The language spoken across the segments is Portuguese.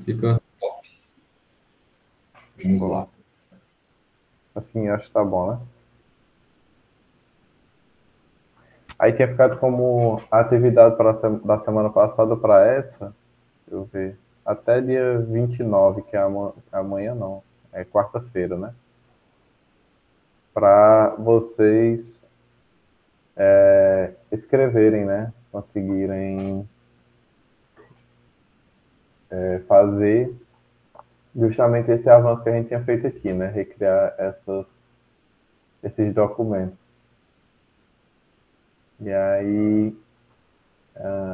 fica top. Vamos lá. Assim, acho que tá bom, né? Aí tinha ficado como atividade da semana passada para essa, deixa eu ver, até dia 29, que é amanhã não, é quarta-feira, né? Para vocês escreverem, né? Conseguirem fazer justamente esse avanço que a gente tinha feito aqui, né? Recriar esses documentos. E aí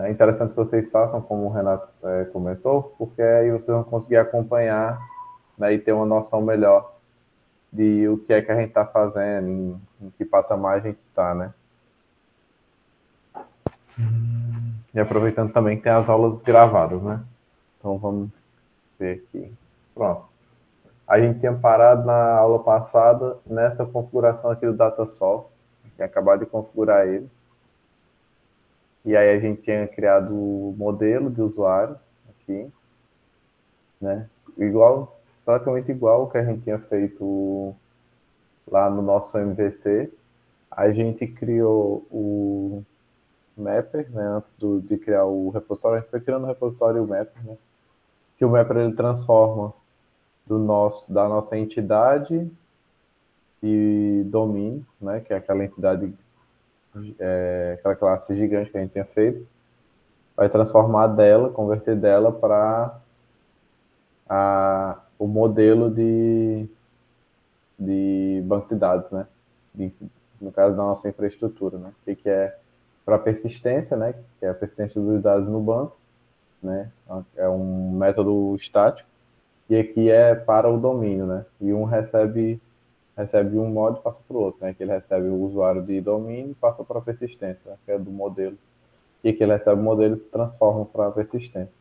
é interessante que vocês façam, como o Renato comentou, porque aí vocês vão conseguir acompanhar, né, e ter uma noção melhor de o que é que a gente está fazendo, em que patamar a gente está, né? E aproveitando também que tem as aulas gravadas, né? Então vamos ver aqui. Pronto. A gente tinha parado na aula passada nessa configuração aqui do Data Source, tinha acabado de configurar ele. E aí a gente tinha criado o modelo de usuário aqui, né? Igual, praticamente igual o que a gente tinha feito lá no nosso MVC. A gente criou o Mapper, né? Antes de criar o repositório, a gente foi criando o repositório e o Mapper, né? Que o Mapper ele transforma da nossa entidade e domínio, né? Que é aquela entidade, aquela classe gigante que a gente tinha feito, vai transformar dela, converter dela para o modelo de banco de dados, né? De, no caso da nossa infraestrutura, né? Que é para persistência, né? Que é a persistência dos dados no banco, né? É um método estático. E aqui é para o domínio, né? E um recebe um modo e passa para o outro, né? Que ele recebe o usuário de domínio e passa para a persistência, né? Que é do modelo. E aqui ele recebe o modelo e transforma para a persistência.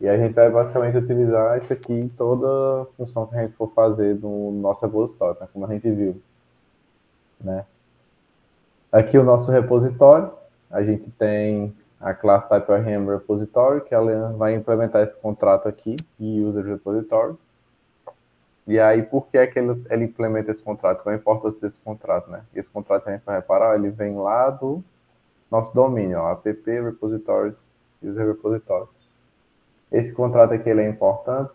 E a gente vai basicamente utilizar isso aqui em toda função que a gente for fazer no nosso repositório, né? Como a gente viu, né? Aqui o nosso repositório, a gente tem a classe TypeORM Repository, que ela vai implementar esse contrato aqui, e User Repository. E aí, por que é que ele implementa esse contrato? Qual a importância desse contrato, né? Esse contrato, se a gente vai reparar, ele vem lá do nosso domínio, ó, app repositories, user repository. Esse contrato aqui ele é importante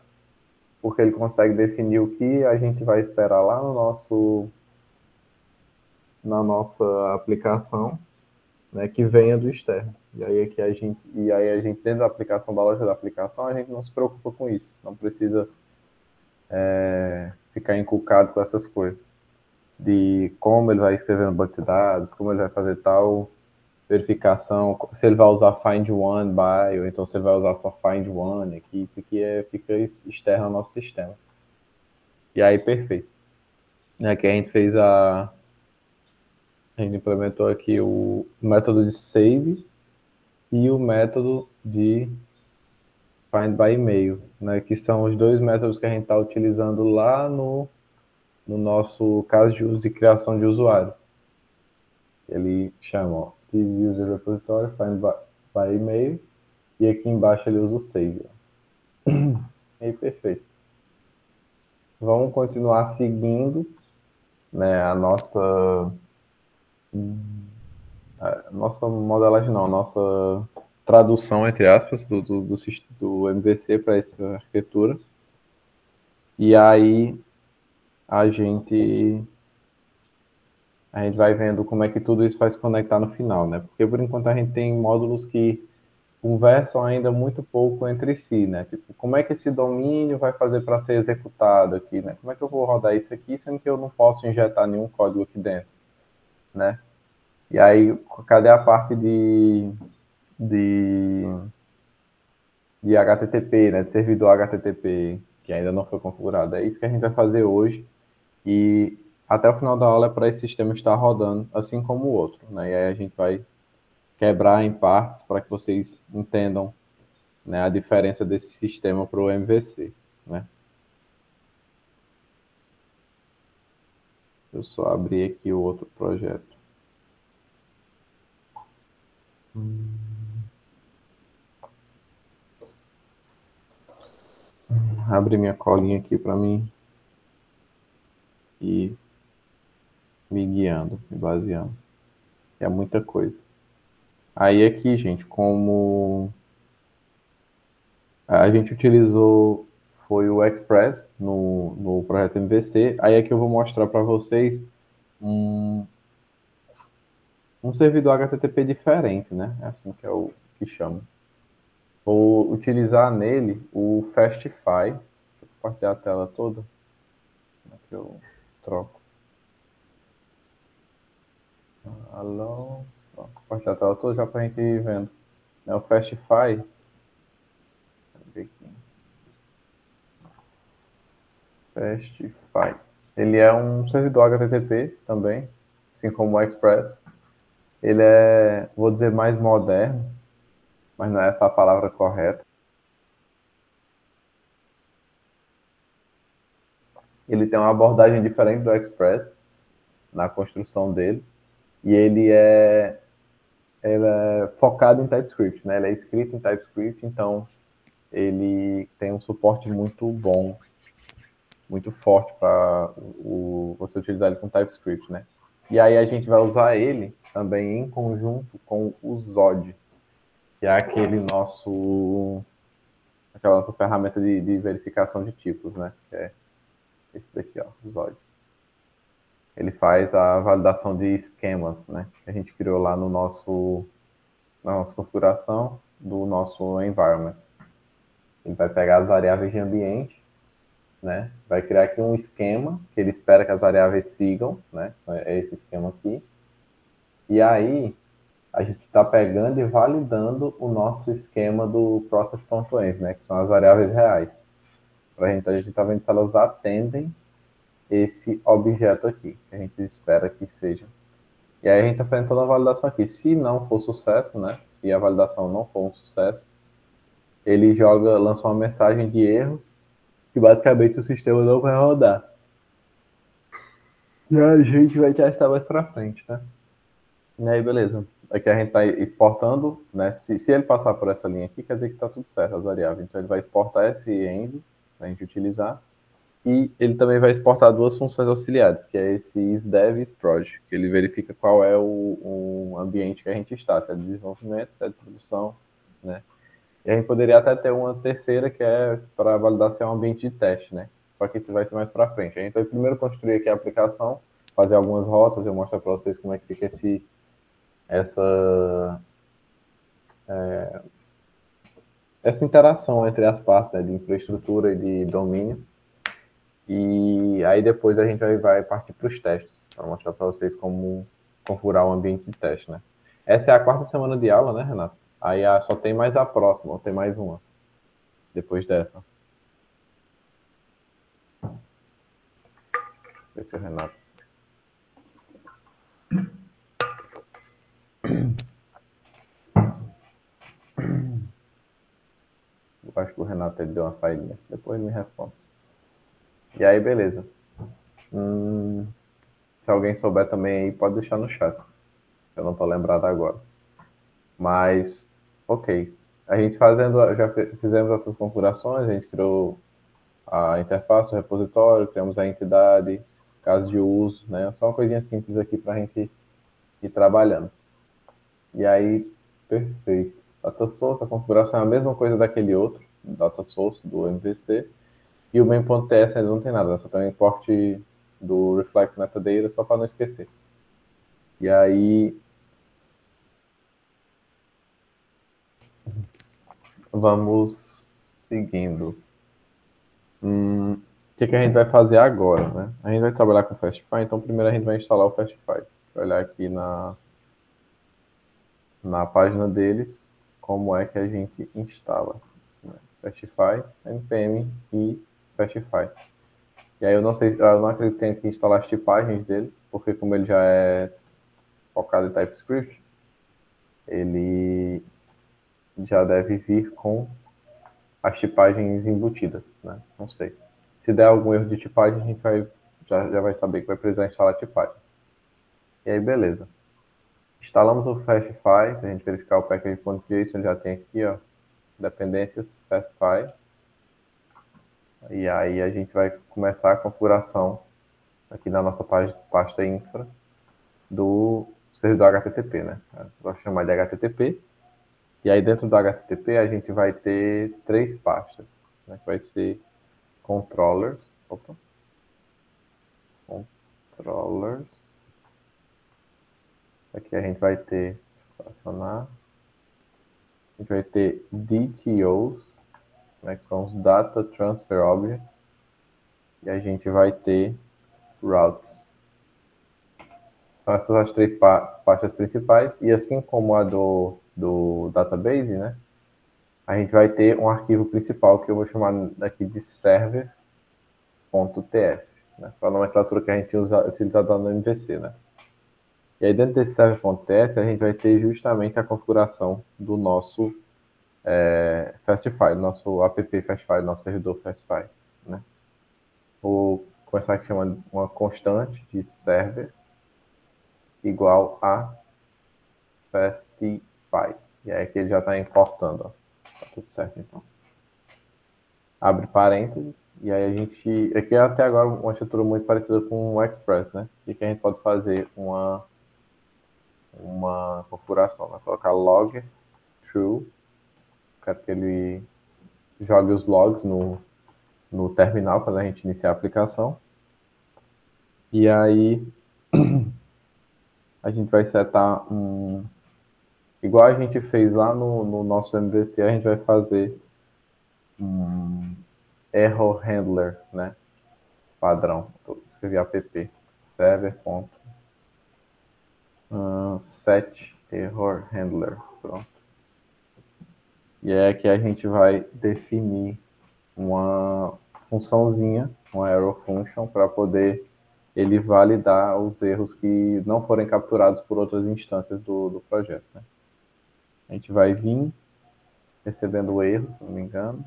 porque ele consegue definir o que a gente vai esperar lá na nossa aplicação, né, que venha do externo. E aí a gente dentro da aplicação, da loja da aplicação, a gente não se preocupa com isso, não precisa ficar encucado com essas coisas de como ele vai escrever no banco de dados, como ele vai fazer tal verificação, se ele vai usar find one by, ou então se ele vai usar só find one aqui, isso aqui fica externo ao nosso sistema. E aí, perfeito. Aqui a gente implementou aqui o método de save e o método de find by e-mail, né, que são os dois métodos que a gente está utilizando lá no nosso caso de uso de criação de usuário. Ele chama ó, this user repository find by e-mail e aqui embaixo ele usa o save. E aí, perfeito. Vamos continuar seguindo, né, a nossa modelagem, não, a nossa tradução, entre aspas, do MVC para essa arquitetura. E aí a gente, a gente vai vendo como é que tudo isso vai se conectar no final, né? Porque por enquanto a gente tem módulos que conversam ainda muito pouco entre si, né? Tipo, como é que esse domínio vai fazer para ser executado aqui, né? Como é que eu vou rodar isso aqui, sendo que eu não posso injetar nenhum código aqui dentro, né? E aí, cadê a parte de, de HTTP, né? De servidor HTTP, que ainda não foi configurado? É isso que a gente vai fazer hoje. E até o final da aula é para esse sistema estar rodando, assim como o outro, né? E aí a gente vai quebrar em partes para que vocês entendam, né, a diferença desse sistema para o MVC, né? Eu só abri aqui o outro projeto. abrir minha colinha aqui para mim e me guiando, me baseando. É muita coisa. Aí aqui, gente, como a gente utilizou foi o Express no projeto MVC, aí aqui eu vou mostrar para vocês um, um servidor HTTP diferente, né? É assim que é o que chama. Vou utilizar nele o Fastify. Deixa eu compartilhar a tela toda. Aqui eu troco. Alô? Vou compartilhar a tela toda já para a gente ir vendo. O Fastify. Fastify. Ele é um servidor HTTP também, assim como o Express. Ele é, vou dizer, mais moderno, mas não é essa a palavra correta. Ele tem uma abordagem diferente do Express na construção dele, e ele é focado em TypeScript, né? Ele é escrito em TypeScript, então ele tem um suporte muito bom, muito forte para você utilizar ele com TypeScript, né? E aí a gente vai usar ele também em conjunto com o Zod, que é aquela nossa ferramenta de verificação de tipos, né? Que é esse daqui, ó, o Zod. Ele faz a validação de esquemas, né? Que a gente criou lá na nossa configuração do nosso environment. Ele vai pegar as variáveis de ambiente, né? Vai criar aqui um esquema que ele espera que as variáveis sigam, né? É esse esquema aqui. E aí a gente está pegando e validando o nosso esquema do process.env, né? Que são as variáveis reais. A gente está vendo se elas atendem esse objeto aqui, que a gente espera que seja. E aí a gente está fazendo toda a validação aqui. Se não for sucesso, né? Se a validação não for um sucesso, ele lança uma mensagem de erro que basicamente o sistema não vai rodar. E a gente vai testar mais pra frente, né? E aí, beleza. Aqui a gente está exportando, né? Se ele passar por essa linha aqui, quer dizer que está tudo certo, as variáveis. Então ele vai exportar esse env para a gente utilizar. E ele também vai exportar duas funções auxiliares, que é esse isDev e isProj, que ele verifica qual é o ambiente que a gente está, se é de desenvolvimento, se é de produção, né? E a gente poderia até ter uma terceira, que é para validar se é um ambiente de teste, né? Só que isso vai ser mais para frente. A gente vai primeiro construir aqui a aplicação, fazer algumas rotas, eu mostro para vocês como é que fica essa interação entre as partes, né, de infraestrutura e de domínio. E aí depois a gente vai partir para os testes, para mostrar para vocês como configurar o ambiente de teste, né? Essa é a quarta semana de aula, né, Renato? Aí só tem mais a próxima, ou tem mais uma, depois dessa. Esse é o Renato. Eu acho que o Renato ele deu uma saída. Depois ele me responde. E aí, beleza. Se alguém souber também aí, pode deixar no chat. Eu não estou lembrado agora. Mas, ok. A gente já fizemos essas configurações, a gente criou a interface do repositório, criamos a entidade, caso de uso, né? Só uma coisinha simples aqui para a gente ir trabalhando. E aí, perfeito. Data source, a configuração é a mesma coisa daquele outro, data source do MVC. E o main.ts ainda não tem nada, só tem um import do reflect metadata só para não esquecer. E aí, vamos seguindo. O que a gente vai fazer agora, né? A gente vai trabalhar com o Fastify, então primeiro a gente vai instalar o Fastify. Vai olhar aqui na página deles como é que a gente instala, né? Fastify, npm e Fastify. E aí eu não acredito que tenha que instalar as tipagens dele, porque como ele já é focado em TypeScript, ele já deve vir com as tipagens embutidas, né? Não sei. Se der algum erro de tipagem, a gente já vai saber que vai precisar instalar a tipagem. E aí, beleza. Instalamos o Fastify, se a gente verificar o package.json, ele já tem aqui, ó, dependências, Fastify. E aí a gente vai começar a configuração aqui na nossa pasta infra do servidor HTTP, né? Eu gosto de chamar de HTTP. E aí dentro do HTTP a gente vai ter 3 pastas, né? Que vai ser controllers. Opa. Controllers. Aqui a gente vai ter, selecionar, a gente vai ter DTOs, né, que são os Data Transfer Objects, e a gente vai ter Routes. Então essas são as 3 pastas principais, e assim como a do database, né, a gente vai ter um arquivo principal que eu vou chamar aqui de server.ts, né, para a nomenclatura que a gente utilizada no MVC, né. E aí dentro desse server.ts a gente vai ter justamente a configuração do nosso Fastify, nosso app Fastify, nosso servidor Fastify, né. Vou começar aqui chamando uma constante de server igual a Fastify. E aí aqui ele já está importando, ó. Tá tudo certo então. Abre parênteses, e aí a gente. Aqui é até agora uma estrutura muito parecida com o Express, né? E que a gente pode fazer uma configuração, né? Colocar log true, quero que ele jogue os logs no terminal quando a gente iniciar a aplicação. E aí a gente vai setar igual a gente fez lá no nosso MVC, a gente vai fazer um error handler, né? Padrão. Vou escrever app server.set error handler. Pronto. E é que a gente vai definir uma funçãozinha, uma error function, para poder ele validar os erros que não forem capturados por outras instâncias do projeto, né? A gente vai vir recebendo o erro, se não me engano.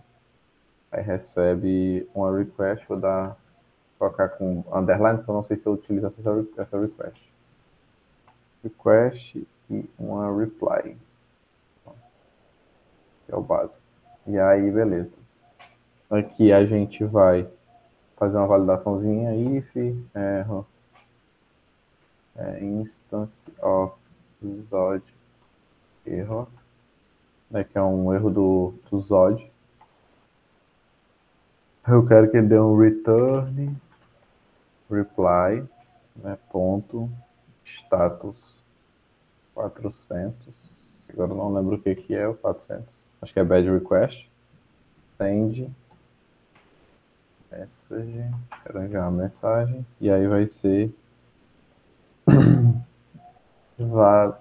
Aí recebe uma request, vou colocar com underline, porque eu não sei se eu utilizo essa request. Request e uma reply. Que é o básico. E aí, beleza. Aqui a gente vai fazer uma validaçãozinha, if error instance of Zod error, né, que é um erro do Zod. Eu quero que ele dê um return reply, né, ponto status 400. Agora eu não lembro o que é o 400. Acho que é bad request. Send message. Quero enviar uma mensagem. E aí vai ser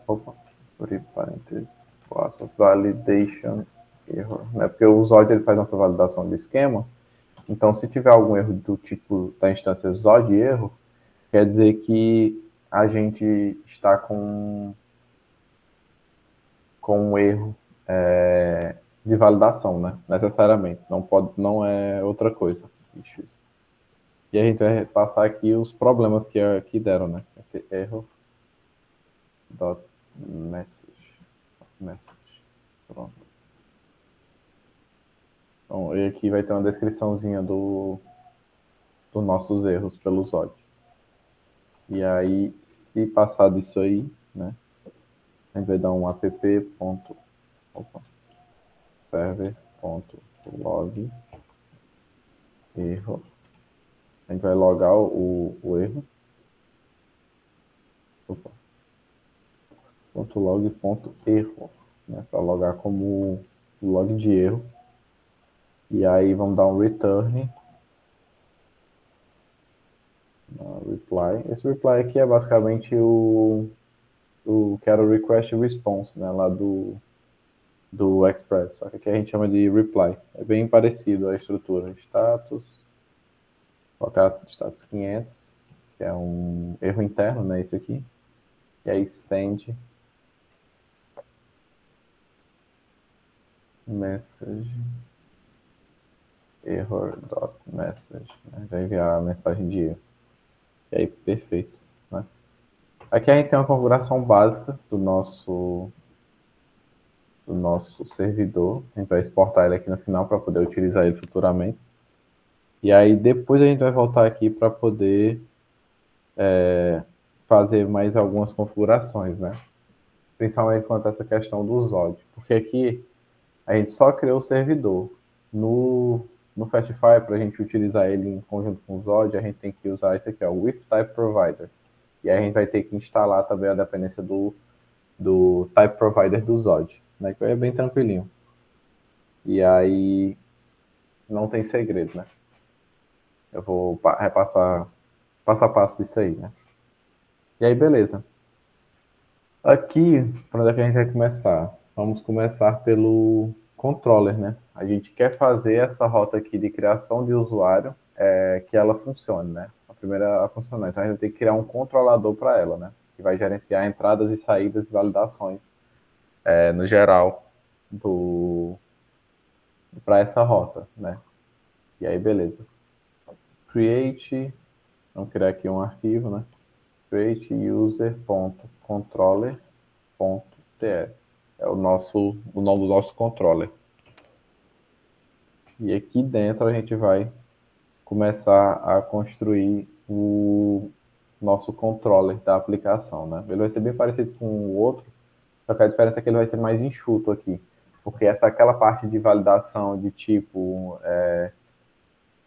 opa, por parênteses, validation error, né? Porque o Zod ele faz nossa validação de esquema. Então, se tiver algum erro do tipo da instância Zod erro, quer dizer que a gente está com um erro de validação, né? Necessariamente. Não é outra coisa. Issues. E a gente vai passar aqui os problemas que deram, né? Esse erro dot message. Pronto. Então, e aqui vai ter uma descriçãozinha dos nossos erros pelo Zod. E aí, se passar disso aí, né? A gente vai dar um server.log erro. A gente vai logar o erro. .log.erro, né? Para logar como log de erro. E aí vamos dar um return reply. Esse reply aqui é basicamente o que era o request response, né, lá do Express, só que aqui a gente chama de reply. É bem parecido a estrutura. Status, colocar status 500, que é um erro interno, né, esse aqui. E aí send message error.message, né, vai enviar a mensagem de erro. E aí, perfeito, né? Aqui a gente tem uma configuração básica do nosso servidor. A gente vai exportar ele aqui no final para poder utilizar ele futuramente. E aí depois a gente vai voltar aqui para poder fazer mais algumas configurações, né? Principalmente quanto a essa questão do Zod. Porque aqui a gente só criou o servidor. No Fastify, para a gente utilizar ele em conjunto com o Zod, a gente tem que usar esse aqui, ó, o with type provider. E aí a gente vai ter que instalar também a dependência do type provider do Zod, né? Que é bem tranquilinho. E aí não tem segredo, né? Eu vou repassar passo a passo disso aí, né? E aí, beleza. Aqui, para onde é que a gente vai começar? Vamos começar pelo controller, né? A gente quer fazer essa rota aqui de criação de usuário que ela funcione, né? A primeira a funcionar. Então a gente vai ter que criar um controlador para ela, né? Que vai gerenciar entradas e saídas e validações no geral para essa rota, né? E aí, beleza. Create, vamos criar aqui um arquivo, né? Create user.controller.ts. É o nome do nosso controller. E aqui dentro a gente vai começar a construir o nosso controller da aplicação, né? Ele vai ser bem parecido com o outro, só que a diferença é que ele vai ser mais enxuto aqui, porque aquela parte de validação de tipo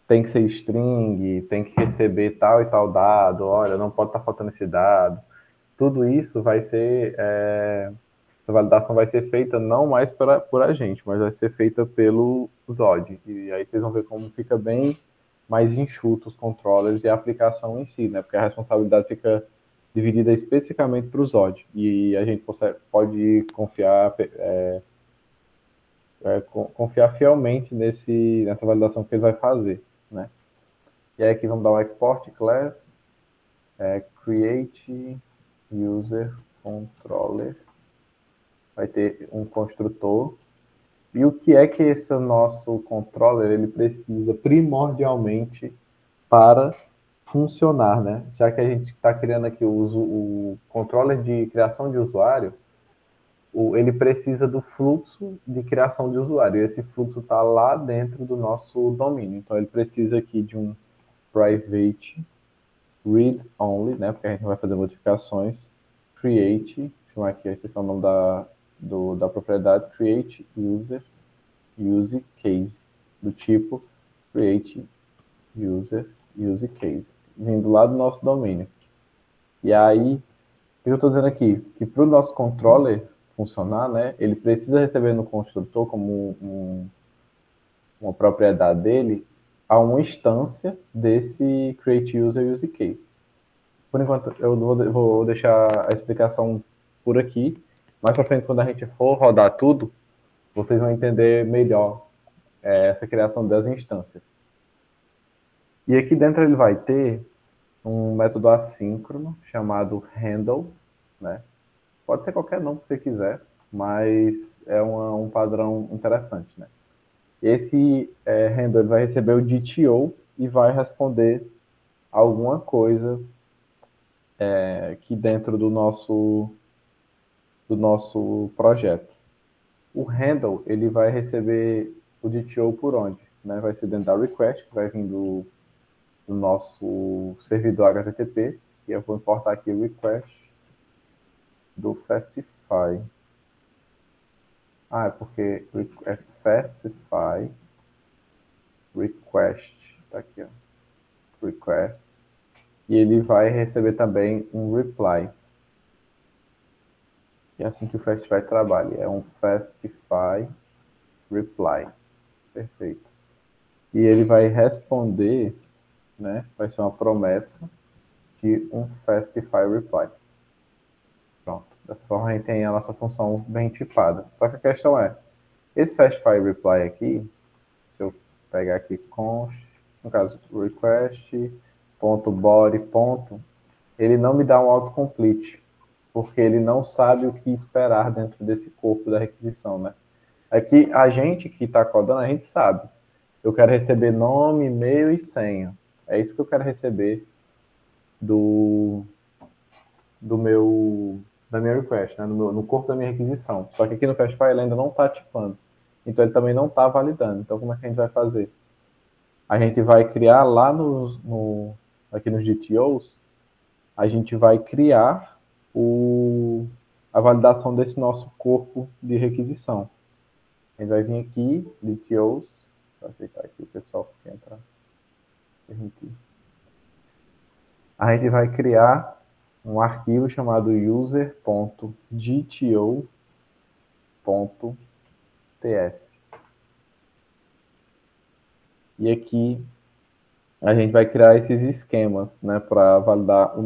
tem que ser string, tem que receber tal e tal dado, olha, não pode estar faltando esse dado. Tudo isso vai ser a validação vai ser feita não mais por a gente, mas vai ser feita pelo Zod. E aí vocês vão ver como fica bem mais enxuto os controllers e a aplicação em si, né? Porque a responsabilidade fica dividida especificamente para o Zod. E a gente pode confiar fielmente nessa validação que ele vai fazer, né? E aí aqui vamos dar um export class, create user controller, vai ter um construtor. E o que é que esse nosso controller ele precisa primordialmente para funcionar, né? Já que a gente está criando aqui o controller de criação de usuário, ele precisa do fluxo de criação de usuário. E esse fluxo está lá dentro do nosso domínio. Então ele precisa aqui de um private read only, né? Porque a gente vai fazer modificações. Create, chamar aqui, esse é o nome da propriedade, create user use case, do tipo create user use case, vindo lá do nosso domínio. E aí, o que eu estou dizendo aqui? Que para o nosso controller funcionar, né, ele precisa receber no construtor como uma propriedade dele a uma instância desse create user use case. Por enquanto, eu vou deixar a explicação por aqui. Mais para frente, quando a gente for rodar tudo, vocês vão entender melhor essa criação das instâncias. E aqui dentro ele vai ter um método assíncrono chamado handle, né? Pode ser qualquer nome que você quiser, mas é um padrão interessante, né? Esse handle ele vai receber o DTO e vai responder alguma coisa aqui dentro do nosso projeto. O handle ele vai receber o DTO por onde? Né? Vai ser dentro da request, que vai vir do nosso servidor HTTP, e eu vou importar aqui o request do Fastify. É porque é Fastify request, tá aqui, ó, request, e ele vai receber também um reply. E é assim que o Fastify trabalha, é um Fastify reply, perfeito. E ele vai responder, né, vai ser uma promessa de um Fastify reply. Pronto. Dessa forma a gente tem a nossa função bem tipada. Só que a questão é, esse Fastify reply aqui, se eu pegar aqui const, no caso request.body. Ele não me dá um autocomplete, porque ele não sabe o que esperar dentro desse corpo da requisição, né? Aqui a gente que está codando, a gente sabe. Eu quero receber nome, e-mail e senha. É isso que eu quero receber da minha request, né? no corpo da minha requisição. Só que aqui no Fastify ele ainda não está tipando. Então ele também não está validando. Então como é que a gente vai fazer? a gente vai criar lá aqui nos DTOs, a gente vai criar a validação desse nosso corpo de requisição. A gente vai vir aqui, DTOs, vou aceitar aqui o pessoal que quer entrar. A gente vai criar um arquivo chamado user.dto.ts. E aqui a gente vai criar esses esquemas, né, para validar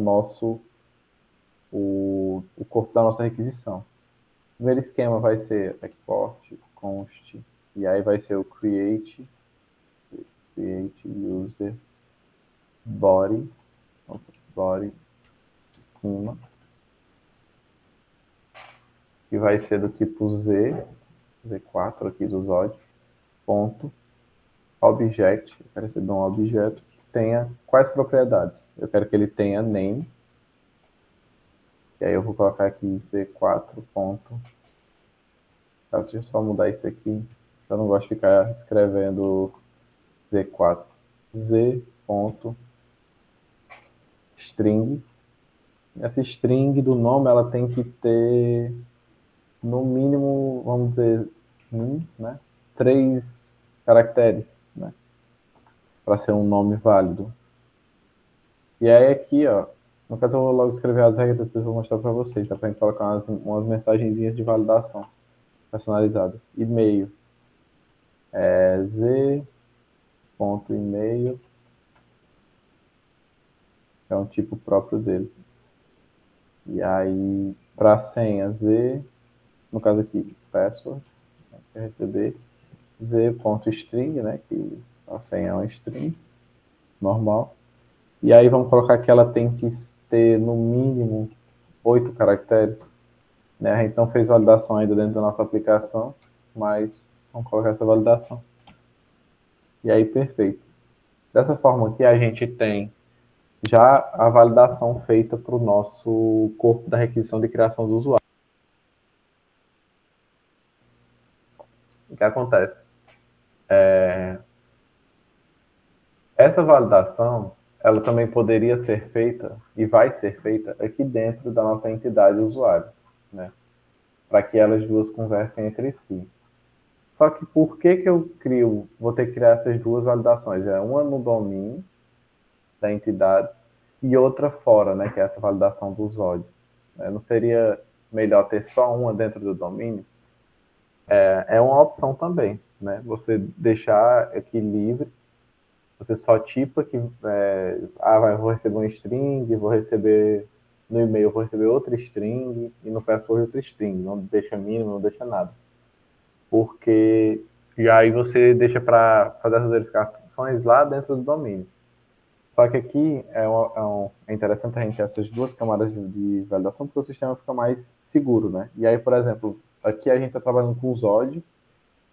o corpo da nossa requisição. O primeiro esquema vai ser export, const, e aí vai ser o create user body schema, que vai ser do tipo Z4 aqui do Zod, ponto, object, eu quero receber um objeto que tenha quais propriedades? Eu quero que ele tenha name, e aí eu vou colocar aqui Z4 ponto, deixa eu só mudar isso aqui, eu não gosto de ficar escrevendo Z4, Z ponto string. Essa string do nome, ela tem que ter, no mínimo, vamos dizer, né, 3 caracteres, né, para ser um nome válido. E aí aqui, ó, no caso eu vou logo escrever as regras, depois eu vou mostrar para vocês, dá para gente colocar umas mensagenzinhas de validação personalizadas. E-mail, z.email, é um tipo próprio dele. E aí, para senha, z, no caso aqui, password, quer receber, z.string, né, que a senha é uma string, normal. E aí vamos colocar que ela tem que ter, no mínimo, 8 caracteres. Né? A gente não fez validação ainda dentro da nossa aplicação, mas vamos colocar essa validação. E aí, perfeito. Dessa forma aqui, a gente tem já a validação feita para o nosso corpo da requisição de criação do usuário. O que acontece? Essa validação, ela também poderia ser feita, e vai ser feita, aqui dentro da nossa entidade usuário, né? Para que elas duas conversem entre si. Só que por que eu vou ter que criar essas duas validações? É uma no domínio da entidade e outra fora, né, que é essa validação do Zod. Não seria melhor ter só uma dentro do domínio? É uma opção também, né? Você deixar aqui livre, você só tipa que vou receber um string, vou receber no e-mail, vou receber outra string e no password outra string, não deixa mínimo, não deixa nada. Porque e aí você deixa para fazer essas verificações lá dentro do domínio. Só que aqui é interessante a gente ter essas duas camadas de validação, porque o sistema fica mais seguro, né? E aí, por exemplo, aqui a gente está trabalhando com o Zod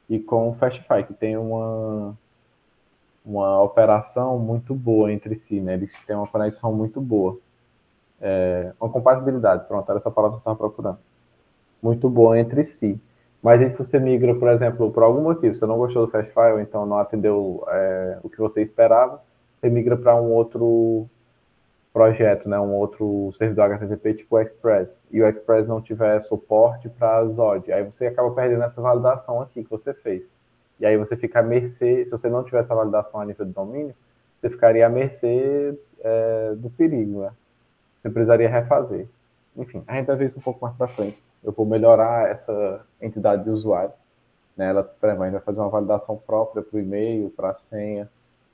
e com o Fastify, que tem uma operação muito boa entre si, né? Eles têm uma conexão muito boa. Uma compatibilidade, pronto, era essa palavra que eu estava procurando. Muito boa entre si. Mas aí se você migra, por exemplo, por algum motivo, você não gostou do Fastify, ou então não atendeu o que você esperava, você migra para um outro projeto, né, um outro servidor HTTP tipo o Express, e o Express não tiver suporte para Zod, aí você acaba perdendo essa validação aqui que você fez. E aí você fica à mercê, se você não tiver essa validação a nível de domínio, você ficaria à mercê do perigo, né? Você precisaria refazer. Enfim, a gente vai ver isso um pouco mais para frente. Eu vou melhorar essa entidade de usuário. Né? Ela vai fazer uma validação própria para o e-mail, para a senha,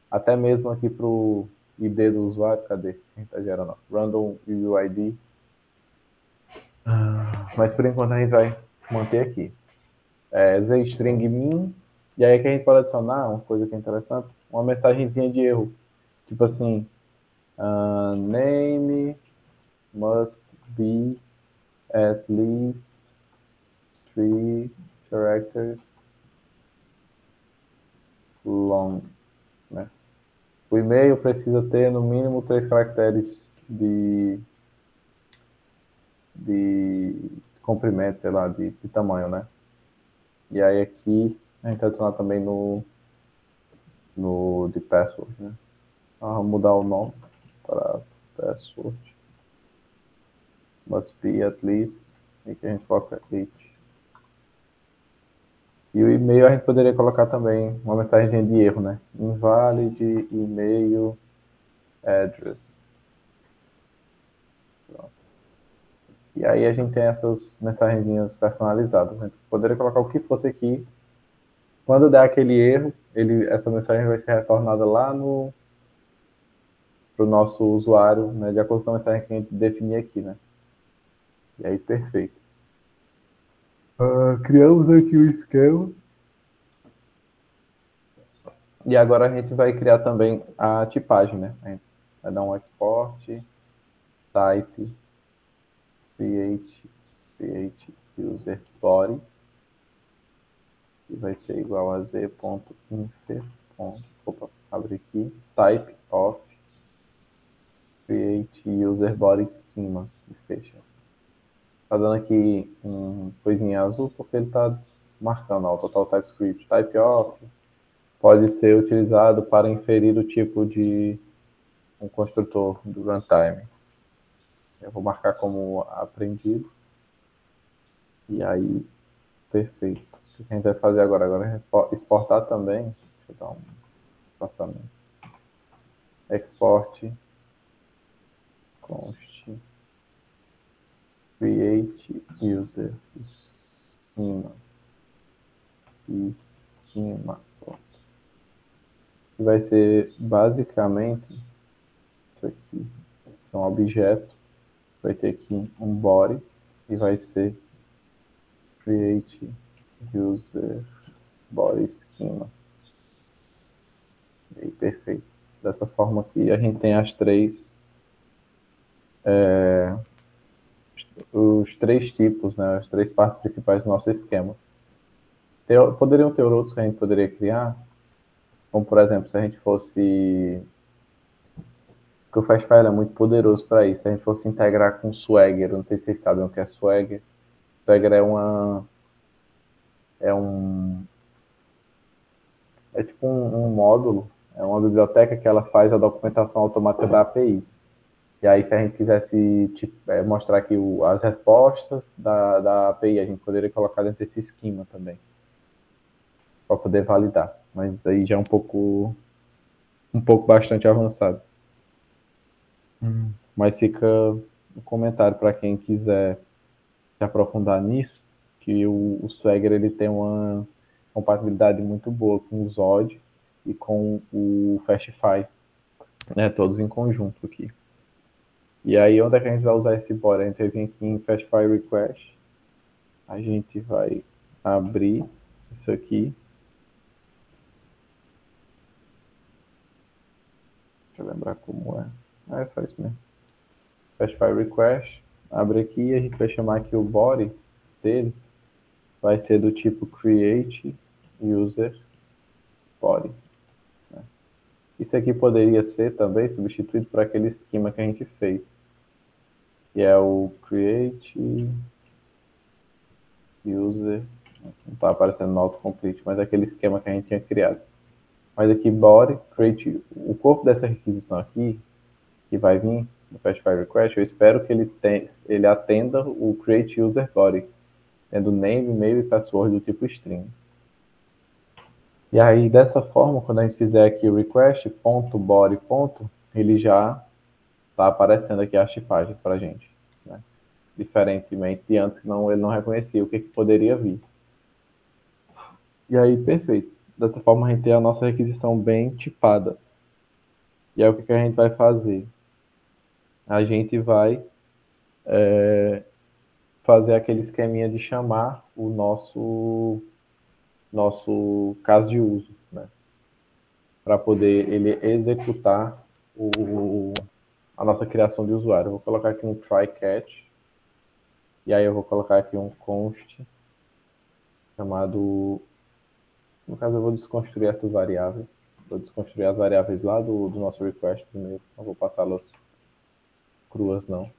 até mesmo aqui para o ID do usuário. Cadê? Quem está gerando? Random UID. Mas por enquanto a gente vai manter aqui. ZString min. E aí que a gente pode adicionar uma coisa que é interessante, uma mensagenzinha de erro. Tipo assim, name must be at least 3 characters long, né? O e-mail precisa ter no mínimo 3 caracteres de comprimento, sei lá, de tamanho, né? E aí aqui a gente vai adicionar também no no de password, né? Vamos mudar o nome para password. Must be at least, e que a gente coloca 8. E o e-mail a gente poderia colocar também uma mensagem de erro, né? Invalid email address. Pronto. E aí a gente tem essas mensagenzinhas personalizadas. A gente poderia colocar o que fosse aqui. Quando der aquele erro, essa mensagem vai ser retornada lá para o nosso usuário, né? De acordo com a mensagem que a gente definir aqui, né? E aí, perfeito. Criamos aqui o esquema. E agora a gente vai criar também a tipagem, né? A gente vai dar um export, type, create user body, que vai ser igual a z.infer. Opa, abre aqui, type of create user body schema e fecha. Tá dando aqui um coisinha azul porque ele tá marcando, ó, o total TypeScript. Type of pode ser utilizado para inferir o tipo de um construtor do runtime. Eu vou marcar como aprendido. E aí, perfeito. O que a gente vai fazer agora? Agora é exportar também. Deixa eu dar um passamento. Export const create user schema. Pronto. Que vai ser basicamente isso aqui. São objetos. Vai ter aqui um body e vai ser create user body schema. E aí, perfeito. Dessa forma aqui a gente tem as três os três tipos, né, as três partes principais do nosso esquema. Poderiam ter outros que a gente poderia criar, como por exemplo, se a gente fosse, porque o Fastfire é muito poderoso para isso, se a gente fosse integrar com Swagger, não sei se vocês sabem o que é Swagger. Swagger é tipo um módulo, é uma biblioteca que ela faz a documentação automática da API. E aí, se a gente quisesse mostrar aqui as respostas da API, a gente poderia colocar dentro desse esquema também, para poder validar. Mas aí já é um pouco bastante avançado. Mas fica um comentário para quem quiser se aprofundar nisso, que o Swagger ele tem uma compatibilidade muito boa com o Zod e com o Fastify, né, todos em conjunto aqui. E aí, onde é que a gente vai usar esse body? A gente vai vir aqui em Fastify Request, a gente vai abrir isso aqui. Deixa eu lembrar como é. É só isso mesmo. Fastify Request, abre aqui e a gente vai chamar aqui o body dele, vai ser do tipo create user body. Isso aqui poderia ser também substituído por aquele esquema que a gente fez, que é o create user, não está aparecendo no autocomplete, mas é aquele esquema que a gente tinha criado. Mas aqui body, create, o corpo dessa requisição aqui, que vai vir no Fastify Request, eu espero que ele atenda o create user body, tendo name, e-mail e password do tipo string. E aí, dessa forma, quando a gente fizer aqui o request.body, ele já está aparecendo aqui as tipagens para a gente, né? Diferentemente de antes, que ele não reconhecia o que poderia vir. E aí, perfeito. Dessa forma, a gente tem a nossa requisição bem tipada. E aí, o que a gente vai fazer? A gente vai fazer aquele esqueminha de chamar o nosso caso de uso, né? Para poder ele executar a nossa criação de usuário. Eu vou colocar aqui um try catch, e aí eu vou colocar aqui um const chamado, no caso eu vou desconstruir essas variáveis, vou desconstruir as variáveis lá do nosso request primeiro, não vou passá-las cruas não.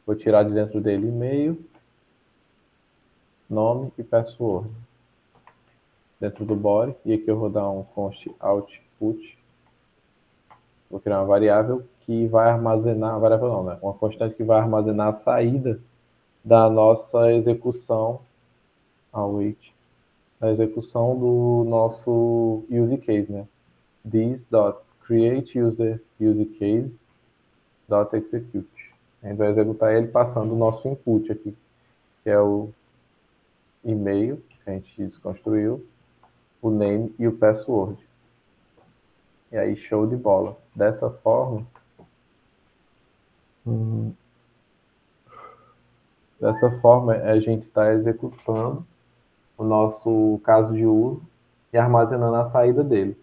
Vou tirar de dentro dele e-mail, nome e password. dentro do body, e aqui eu vou dar um const output, vou criar uma variável que vai armazenar, variável não, né? Uma constante que vai armazenar a saída da nossa execução, await, a execução do nosso use case, né? This.create use case dot execute. A gente vai executar ele passando o nosso input aqui, que é o e-mail que a gente desconstruiu, o name e o password. E aí, show de bola. Dessa forma, a gente está executando o nosso caso de uso e armazenando a saída dele.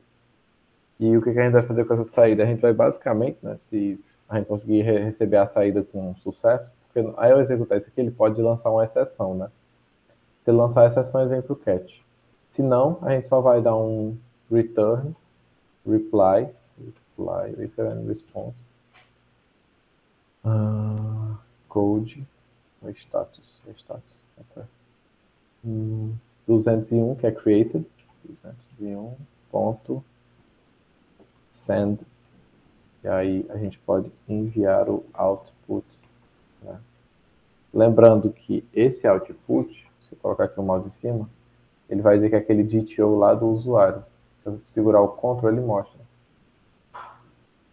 E o que a gente vai fazer com essa saída? A gente vai basicamente, né, se a gente conseguir receber a saída com sucesso, porque aí eu executar isso aqui, ele pode lançar uma exceção, né? Se ele lançar a exceção, ele vem para o catch. Se não, a gente só vai dar um return, reply, response, code, status, 201, que é created, 201.send, e aí a gente pode enviar o output, né? Lembrando que esse output, se eu colocar aqui o mouse em cima, ele vai dizer que é aquele DTO lá do usuário. Se eu segurar o Ctrl, ele mostra.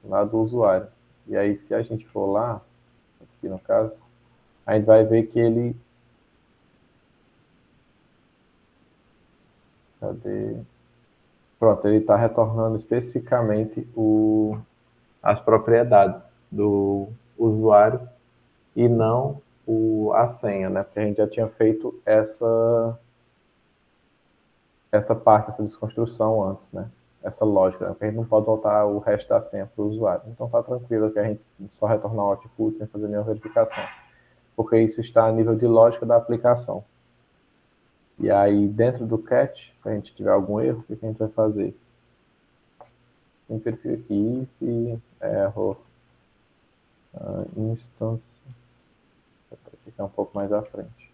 Lá do usuário. E aí, se a gente for lá, aqui no caso, a gente vai ver que ele... Cadê? Pronto, ele está retornando especificamente as propriedades do usuário e não a senha, né? Porque a gente já tinha feito essa parte, essa desconstrução antes, né? Essa lógica, né? Porque a gente não pode voltar o resto da senha para o usuário. Então tá tranquilo que a gente só retornar o output sem fazer nenhuma verificação, porque isso está a nível de lógica da aplicação. E aí, dentro do catch, se a gente tiver algum erro, o que a gente vai fazer? A gente verifica aqui if error instance. Vai ficar um pouco mais à frente.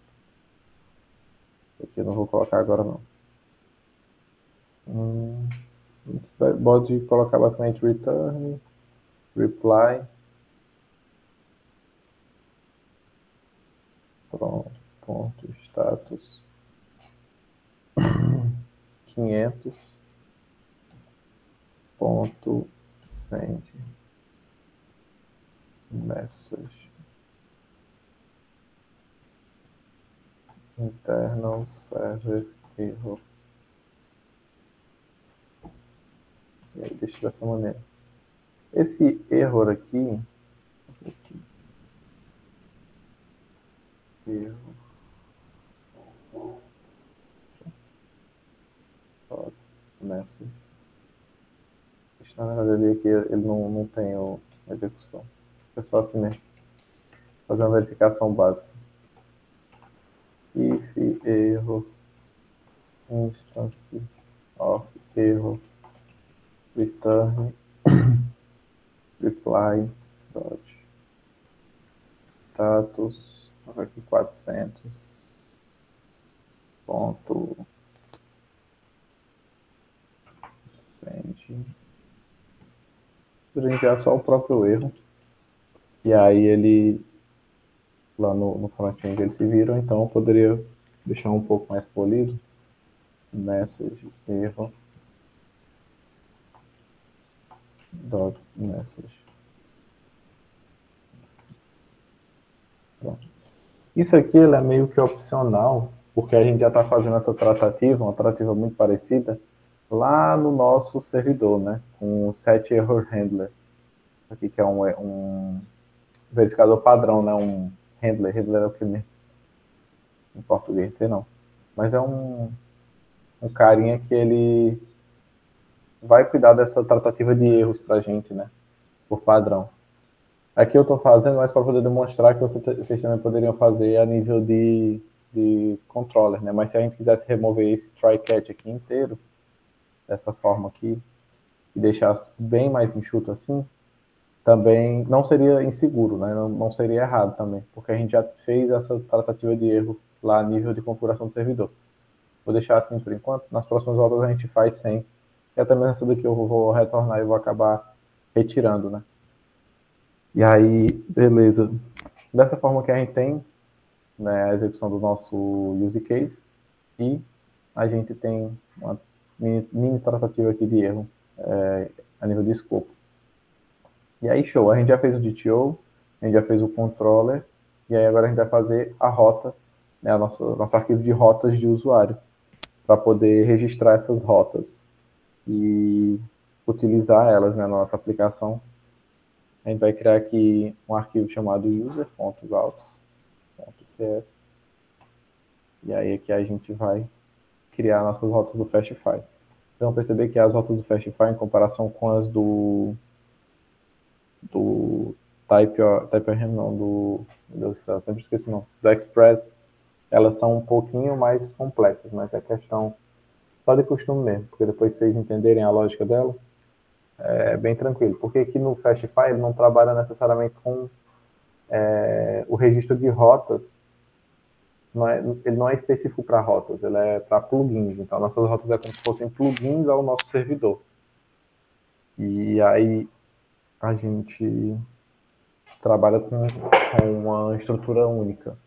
Aqui eu não vou colocar agora, não. A gente pode colocar basicamente return, reply, pronto, ponto, status, 500, ponto, send, message, internal server error. E aí deixa dessa maneira. Esse error aqui, erro, message. Na verdade, ali aqui ele não tem a execução. É só assim mesmo. Fazer uma verificação básica. If erro instance of erro return reply dot status aqui 400 ponto send. Poderia enviar só o próprio erro e aí ele lá no front-end ele se vira, então eu poderia deixar um pouco mais polido. Message erro dot message. Pronto. Isso aqui ele é meio que opcional, porque a gente já está fazendo essa tratativa, uma tratativa muito parecida, lá no nosso servidor, né? Com o set error handler. Aqui que é um verificador padrão, né? Um handler. Handler é o que mesmo? Em português, sei não. Mas é um carinha que ele vai cuidar dessa tratativa de erros pra gente, né? Por padrão. Aqui eu estou fazendo mais para poder demonstrar que vocês também poderiam fazer a nível de controller, né? Mas se a gente quisesse remover esse try-catch aqui inteiro, dessa forma aqui, e deixar bem mais enxuto assim, também não seria inseguro, né? Não seria errado também, porque a gente já fez essa tratativa de erro lá a nível de configuração do servidor. Vou deixar assim por enquanto. Nas próximas rotas a gente faz sem. E até mesmo essa daqui eu vou retornar e vou acabar retirando, né? E aí, beleza. Dessa forma que a gente tem, né, a execução do nosso use case e a gente tem uma mini tratativa aqui de erro a nível de escopo. E aí, show, a gente já fez o DTO, a gente já fez o controller, e aí agora a gente vai fazer a rota, né, nosso arquivo de rotas de usuário, para poder registrar essas rotas e utilizar elas, né, na nossa aplicação. A gente vai criar aqui um arquivo chamado user.routes.ps, e aí aqui a gente vai criar nossas rotas do Fastify. Então, perceber que as rotas do Fastify, em comparação com as do TypeORM, não, meu Deus do céu, sempre esqueci o nome, do Express, elas são um pouquinho mais complexas, mas é questão só de costume mesmo, porque depois vocês entenderem a lógica dela, é bem tranquilo. Porque aqui no Fastify ele não trabalha necessariamente com o registro de rotas, ele não é específico para rotas, ele é para plugins. Então, nossas rotas é como se fossem plugins ao nosso servidor. E aí a gente trabalha com uma estrutura única,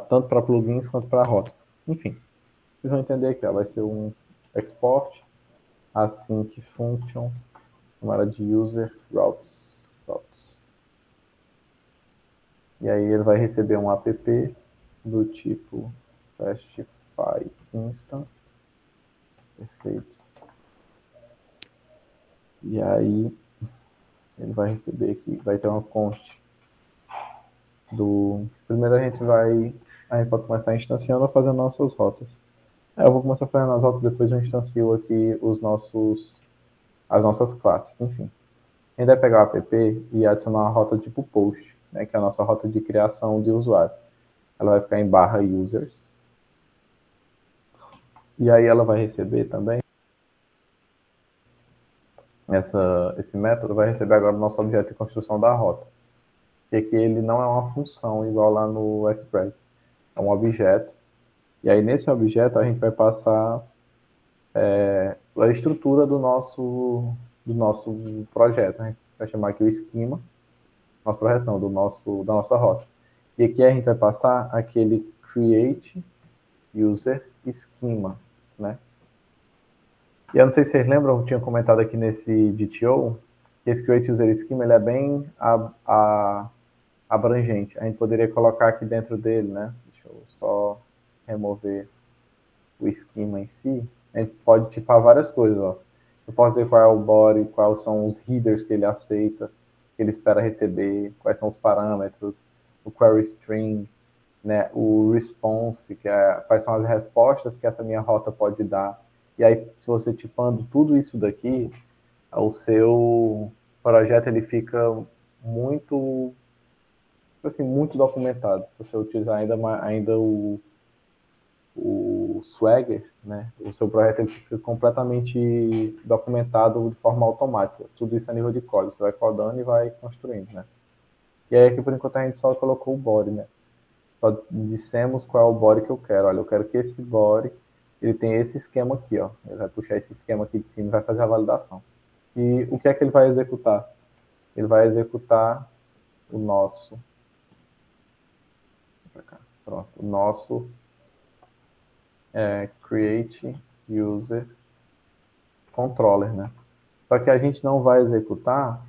tanto para plugins quanto para rota. Enfim, vocês vão entender aqui, ó, vai ser um export, async function, chamada de user routes. E aí ele vai receber um app do tipo Fastify instance. Perfeito. E aí ele vai receber aqui, vai ter uma const do... Primeiro a gente pode começar instanciando ou fazendo nossas rotas. Eu vou começar fazendo as rotas, depois eu instancio aqui as nossas classes, enfim. A gente vai pegar o app e adicionar uma rota tipo post, né, que é a nossa rota de criação de usuário. Ela vai ficar em /users. E aí ela vai receber também, esse método vai receber agora o nosso objeto de construção da rota. E aqui ele não é uma função igual lá no Express. É um objeto. E aí nesse objeto a gente vai passar a estrutura do nosso projeto. A gente vai chamar aqui o esquema, nosso projeto não, da nossa rota. E aqui a gente vai passar aquele create user schema, né? E eu não sei se vocês lembram, eu tinha comentado aqui nesse DTO, que esse create user schema ele é bem abrangente. A gente poderia colocar aqui dentro dele, né? Deixa eu só remover o esquema em si. A gente pode tipar várias coisas, ó. Eu posso dizer qual é o body, quais são os headers que ele aceita, que ele espera receber, quais são os parâmetros, o query string, né, o response, que é quais são as respostas que essa minha rota pode dar. E aí, se você tipando tudo isso daqui, o seu projeto ele fica muito, assim, muito documentado. Se você utilizar ainda o Swagger, né, o seu projeto ele fica completamente documentado de forma automática. Tudo isso a nível de código. Você vai codando e vai construindo, né? E aí aqui por enquanto a gente só colocou o body, né? Só dissemos qual é o body que eu quero. Olha, eu quero que esse body ele tenha esse esquema aqui, ó. Ele vai puxar esse esquema aqui de cima e vai fazer a validação. E o que é que ele vai executar? Ele vai executar o nosso... Pronto, o nosso create user controller, né? Só que a gente não vai executar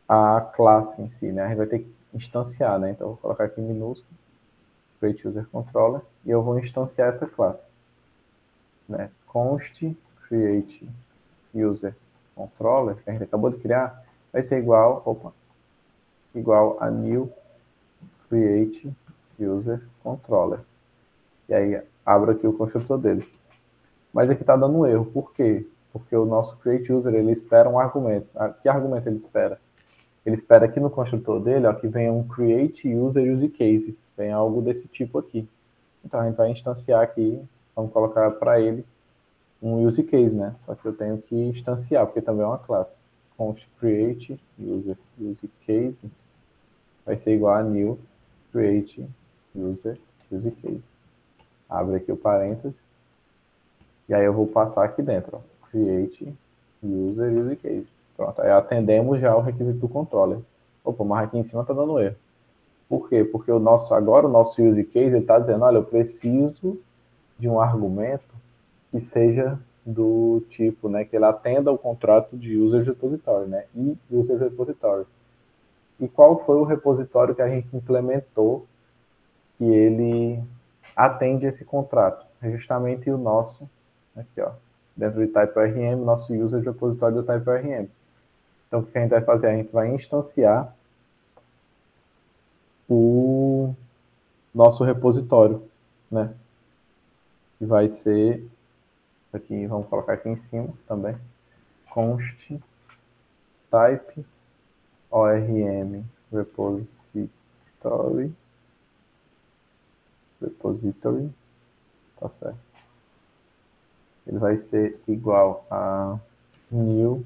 a classe em si, né? A gente vai ter que instanciar, né? Então, eu vou colocar aqui em minúsculo, create user controller, e eu vou instanciar essa classe, né? Const create user controller, que a gente acabou de criar, vai ser igual a new create user controller. E aí, abro aqui o construtor dele. Mas aqui está dando um erro. Por quê? Porque o nosso create user ele espera um argumento. Que argumento ele espera? Ele espera aqui no construtor dele, ó, que venha um create user use case, vem algo desse tipo aqui. Então a gente vai instanciar aqui, vamos colocar para ele um use case, né? Só que eu tenho que instanciar, porque também é uma classe. Const create user use case vai ser igual a new create user use case. Abre aqui o parênteses. E aí eu vou passar aqui dentro, ó, create user use case. Pronto, aí atendemos já o requisito do controller. Opa, mas aqui em cima está dando erro. Por quê? Porque agora o nosso use case está dizendo, olha, eu preciso de um argumento que seja do tipo, né, que ele atenda ao contrato de user repository, né, e user repository. E qual foi o repositório que a gente implementou que ele atende esse contrato? É justamente o nosso, aqui, ó, dentro de TypeORM, nosso user repository do TypeORM. Então, o que a gente vai fazer? A gente vai instanciar o nosso repositório, né? Que vai ser, aqui, vamos colocar aqui em cima também, const type ORM repository, tá certo. Ele vai ser igual a new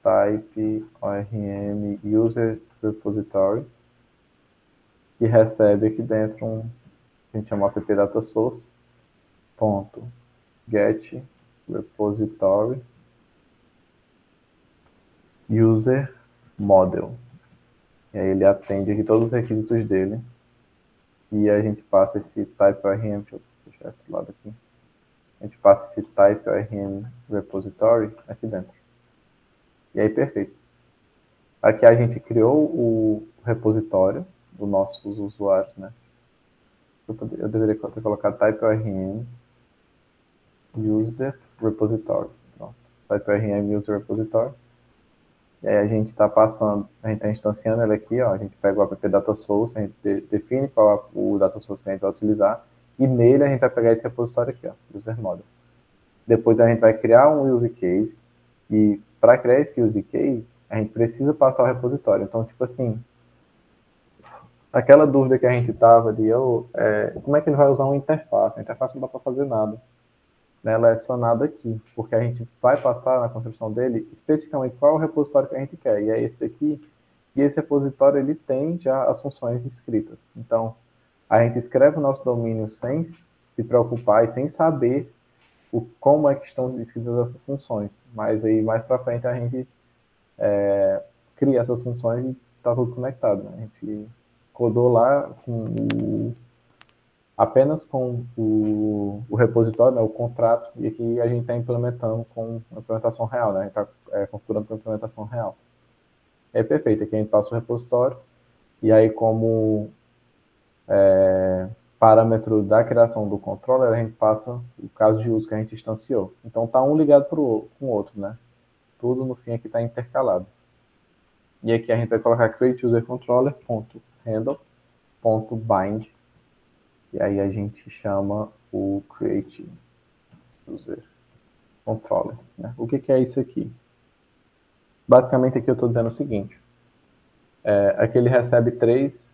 type ORM user repository, que recebe aqui dentro a gente chama app data source, ponto get repository user model. E aí ele atende aqui todos os requisitos dele. E a gente passa esse type ORM, deixa eu deixar esse lado aqui. A gente passa esse type ORM repository aqui dentro. E aí, perfeito. Aqui a gente criou o repositório dos nossos usuários, né? Eu deveria ter colocado type ORM user repository. Pronto. Type ORM user repository. E aí a gente está passando, a gente está instanciando ele aqui, ó, a gente pega o app data source, a gente define qual é o data source que a gente vai utilizar, e nele a gente vai pegar esse repositório aqui, ó, user model. Depois a gente vai criar um use case, e para criar esse use case, a gente precisa passar o repositório. Então, tipo assim, aquela dúvida que a gente tava de como é que ele vai usar uma interface? A interface não dá para fazer nada. Ela é sanada aqui, porque a gente vai passar na construção dele especificamente qual é o repositório que a gente quer, e é esse aqui, e esse repositório ele tem já as funções escritas. Então, a gente escreve o nosso domínio sem se preocupar e sem saber como é que estão escritas essas funções, mas aí mais para frente a gente cria essas funções e está tudo conectado. Né? A gente codou lá apenas com o repositório, né, o contrato, e aqui a gente está implementando com a implementação real, né? A gente está configurando com a implementação real. É perfeito, aqui a gente passa o repositório, e aí como parâmetro da criação do controller, a gente passa o caso de uso que a gente instanciou. Então tá um ligado com o outro, né? Tudo no fim aqui está intercalado. E aqui a gente vai colocar create user controller.handle.bind, e aí a gente chama o create user controller. Né? O que é isso aqui? Basicamente aqui eu estou dizendo o seguinte, aqui ele recebe 3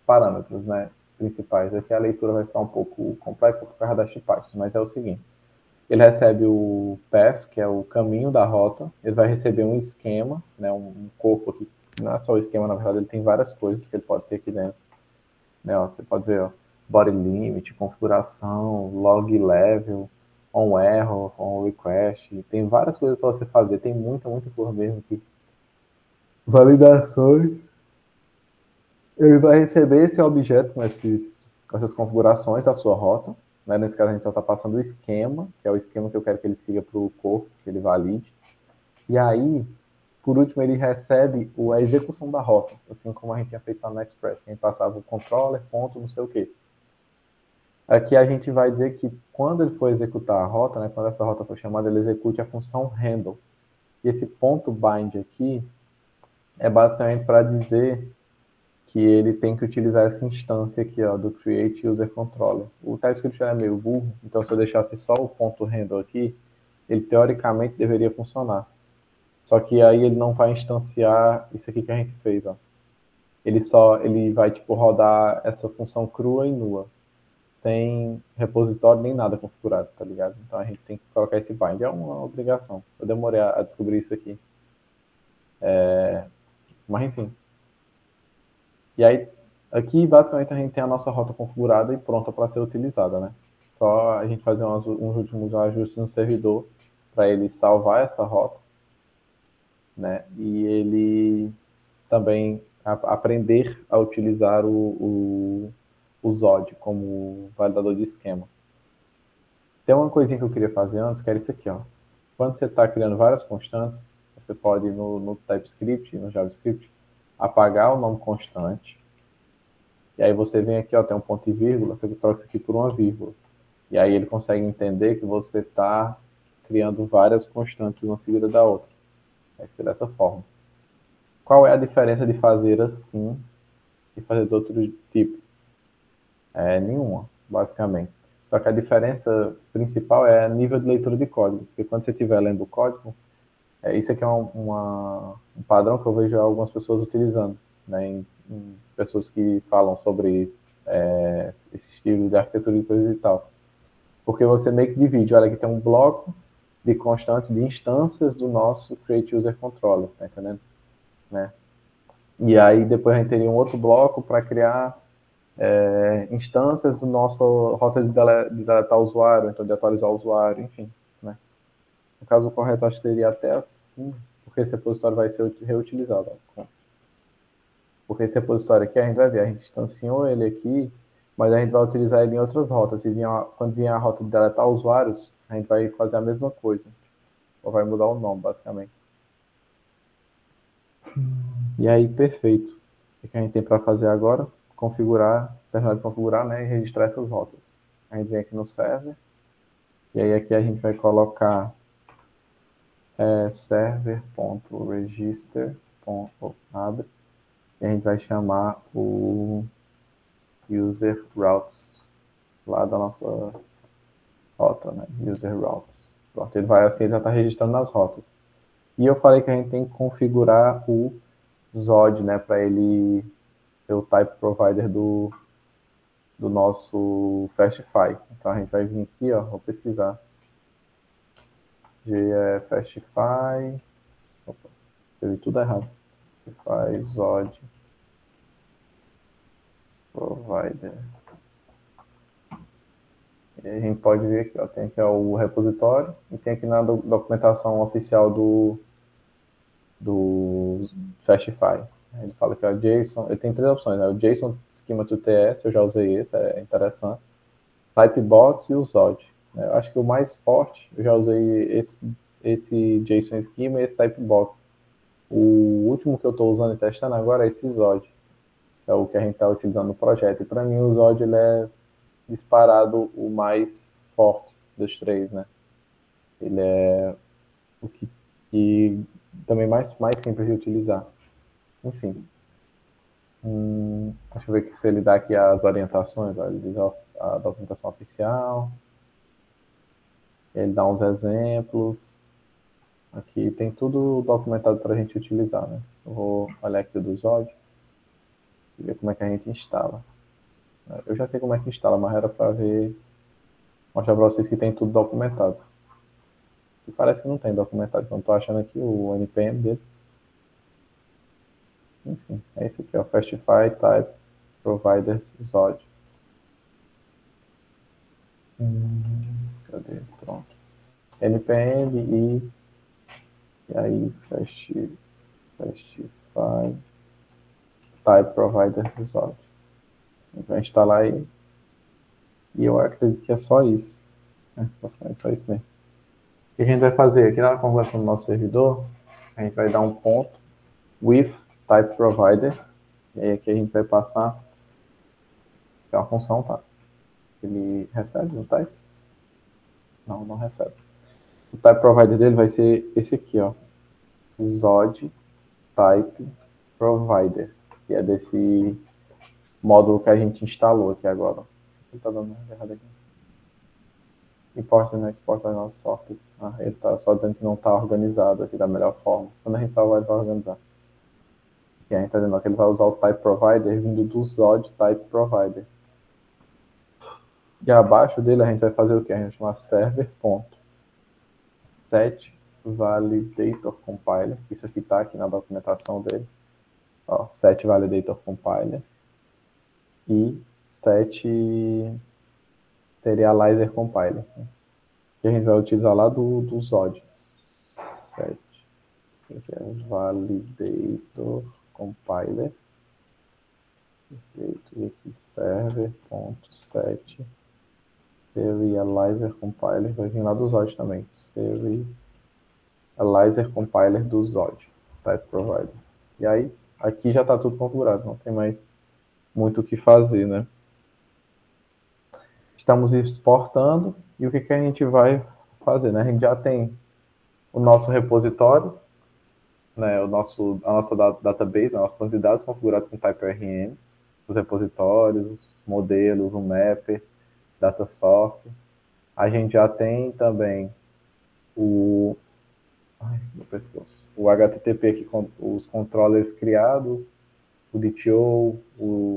parâmetros, né, principais. Aqui a leitura vai ficar um pouco complexa por causa das tipagem, mas é o seguinte, ele recebe o path, que é o caminho da rota, ele vai receber um esquema, né, um corpo aqui, não é só o esquema, na verdade ele tem várias coisas que ele pode ter aqui dentro. Né, ó, você pode ver, ó, body limit, configuração, log level, on error, on request, tem várias coisas para você fazer, tem muita coisa mesmo aqui. Validações. Ele vai receber esse objeto com essas configurações da sua rota. Né? Nesse caso, a gente só está passando o esquema, que é o esquema que eu quero que ele siga para o corpo, que ele valide. E aí, por último, ele recebe a execução da rota, assim como a gente tinha feito lá no Express. A gente passava o controller, ponto, não sei o quê. Aqui a gente vai dizer que quando ele for executar a rota, né, quando essa rota for chamada, ele execute a função handle. E esse ponto bind aqui é basicamente para dizer que ele tem que utilizar essa instância aqui, ó, do create user controller. O TypeScript é meio burro, então se eu deixasse só o ponto handle aqui, ele teoricamente deveria funcionar. Só que aí ele não vai instanciar isso aqui que a gente fez, ó. Ele vai tipo rodar essa função crua e nua, sem repositório nem nada configurado, tá ligado? Então a gente tem que colocar esse bind, é uma obrigação. Eu demorei a descobrir isso aqui. Mas enfim. E aí, aqui basicamente a gente tem a nossa rota configurada e pronta para ser utilizada, né? só a gente fazer uns últimos ajustes no servidor para ele salvar essa rota, né? E ele também aprender a utilizar o Zod como validador de esquema. Tem uma coisinha que eu queria fazer antes, que era isso aqui, ó. Quando você está criando várias constantes, você pode, no TypeScript, no JavaScript, apagar o nome constante. E aí você vem aqui, ó, tem um ponto e vírgula, você troca isso aqui por uma vírgula. E aí ele consegue entender que você está criando várias constantes uma seguida da outra. É dessa forma. Qual é a diferença de fazer assim e fazer de outro tipo? Nenhuma, basicamente. Só que a diferença principal é o nível de leitura de código. Porque quando você estiver lendo o código, isso aqui é um padrão que eu vejo algumas pessoas utilizando, né, em pessoas que falam sobre esse estilo de arquitetura e coisas e tal. Porque você meio que divide, olha, aqui tem um bloco de constante de instâncias do nosso Create User Controller, tá entendendo? Né? E aí depois a gente teria um outro bloco para criar instâncias do nosso rota de deletar o usuário, então de atualizar o usuário, enfim. Né? No caso, o correto acho que seria até assim, porque esse repositório vai ser reutilizado. Ó. Porque esse repositório aqui, a gente vai ver, a gente instanciou ele aqui, mas a gente vai utilizar ele em outras rotas. Quando vier a rota de deletar usuários, a gente vai fazer a mesma coisa. Ou vai mudar o nome, basicamente. E aí, perfeito. O que a gente tem para fazer agora? Terminar de configurar, né, e registrar essas rotas. A gente vem aqui no server, e aí aqui a gente vai colocar server.register.abre, e a gente vai chamar o user routes lá da nossa rota, né, user routes. Pronto, ele vai assim, ele já está registrando nas rotas. E eu falei que a gente tem que configurar o Zod, né, para ele ser o type provider do nosso Fastify. Então a gente vai vir aqui, ó, vou pesquisar. Fastify. Opa, escrevi tudo errado. Fastify Zod Provider. E a gente pode ver aqui, ó, tem aqui ó, o repositório e tem aqui na documentação oficial do Fastify. Ele fala que é o JSON, ele tem três opções, né? O JSON Schema to TS, eu já usei esse, é interessante. Typebox e o Zod. Eu acho que o mais forte, eu já usei esse JSON Schema e esse Typebox. O último que eu estou usando e testando agora é esse Zod. É o que a gente está utilizando no projeto. E para mim o Zod ele é disparado o mais forte dos três, né? Ele é o que também mais simples de utilizar. Enfim. Deixa eu ver se ele dá aqui as orientações. Ó, ele diz a documentação oficial. Ele dá uns exemplos. Aqui tem tudo documentado para a gente utilizar, né? Eu vou olhar aqui o do Zod e ver como é que a gente instala. Eu já sei como é que instala, mas era para mostrar para vocês que tem tudo documentado. E parece que não tem documentado, então estou achando aqui o npm dele. Enfim, é esse aqui, ó, Fastify Type Provider Zod. Cadê? Pronto. npm e aí Fastify Type Provider Zod. A gente vai instalar aí. E eu acredito que é só isso. Basicamente só isso mesmo. O que a gente vai fazer? Aqui na configuração do nosso servidor, a gente vai dar um ponto with type provider. E aí aqui a gente vai passar. É uma função, tá? Ele recebe o type? Não, não recebe. O type provider dele vai ser esse aqui, ó. Zod type provider. Que é desse módulo que a gente instalou aqui agora. Ele tá dando errado aqui. Importa e export ao nosso software. Ele está só dizendo que não está organizado aqui da melhor forma. Quando a gente salvar, ele vai organizar. E a gente está dizendo que ele vai usar o type provider vindo do Zod type provider. E abaixo dele a gente vai fazer o que? A gente vai chamar server.set validator compiler. Isso aqui está aqui na documentação dele. Ó, set validator compiler. E set Serializer Compiler, né? Que a gente vai utilizar lá do Zod. 7. Que é Validator Compiler. Perfeito. E aqui server.set Serializer Compiler. Vai vir lá do Zod também. Serializer Compiler do Zod. Type Provider. E aí, aqui já está tudo configurado. Não tem mais muito o que fazer, né? Estamos exportando. E o que a gente vai fazer, né? A gente já tem o nosso repositório, né, a nossa database, a nossa banco de dados configurado com TypeRN, os repositórios, os modelos, o mapper, data source. A gente já tem também o HTTP aqui com os controllers criados, o DTO,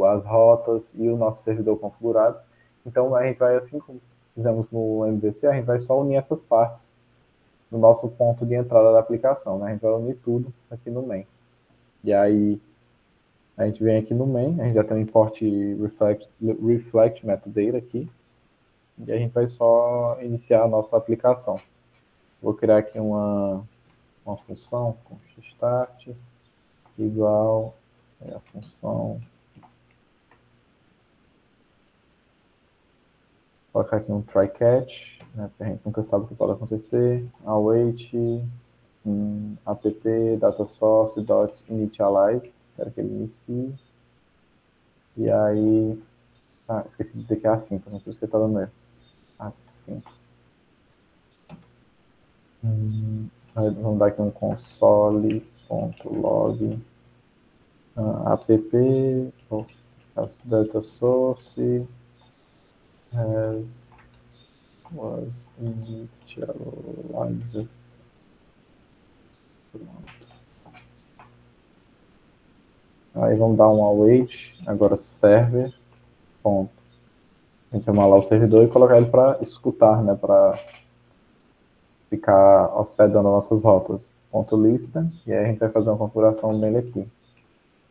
as rotas e o nosso servidor configurado. Então a gente vai, assim como fizemos no MVC, a gente vai só unir essas partes no nosso ponto de entrada da aplicação, né? A gente vai unir tudo aqui no main. E aí, a gente vem aqui no main, a gente já tem um import reflect metadata aqui, e a gente vai só iniciar a nossa aplicação. Vou criar aqui uma função com start igual a função. Vou colocar aqui um try catch, né, porque a gente nunca sabe o que pode acontecer. Await app data source dot initialize, quero que ele inicie. E aí, esqueci de dizer que é assim, por isso que está dando erro. Assim. Vamos dar aqui um console.log app data source was initialized. Pronto. Aí vamos dar um await, agora server. Ponto. A gente vai chamar lá o servidor e colocar ele para escutar, né, para ficar hospedando nossas rotas. Ponto lista, e aí a gente vai fazer uma configuração dele aqui.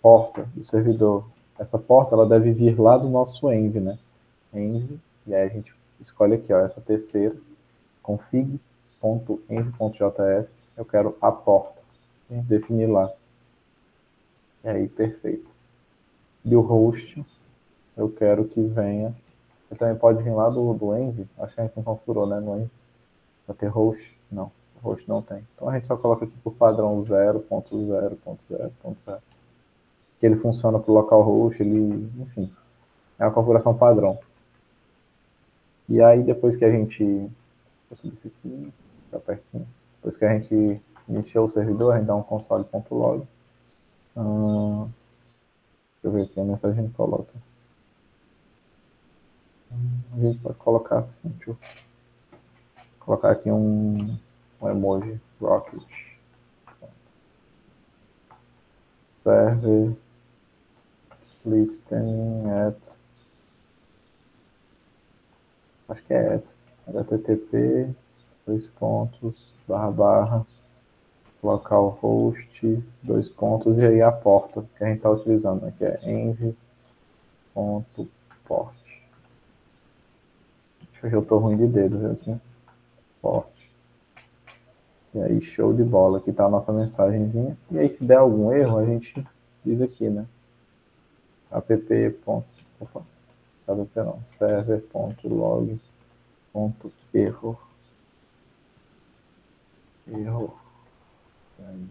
Porta do servidor. Essa porta ela deve vir lá do nosso env, né? Env, e aí a gente escolhe aqui, ó, essa terceira, config.env.js, eu quero a porta. A gente definir lá. E aí, perfeito. E o host, eu quero que venha. Ele também pode vir lá do env, acho que a gente não configurou, né? No env. Vai ter host? Não, host não tem. Então a gente só coloca aqui por padrão 0.0.0.0. Que ele funciona para o localhost, ele, enfim, é uma configuração padrão. E aí depois que a gente, vou subir isso aqui, tá pertinho. Depois que a gente iniciou o servidor, a gente dá um console.log. Deixa eu ver aqui a mensagem que a gente coloca. A gente pode colocar assim, deixa eu colocar aqui um emoji rocket. Server listening at, acho que é at, http localhost, e aí a porta que a gente está utilizando, né, que é env.port. Acho que eu estou ruim de dedo, viu, aqui. Port. E aí, show de bola. Aqui está a nossa mensagenzinha. E aí, se der algum erro, a gente diz aqui, né? server.log.error. Error. Aí,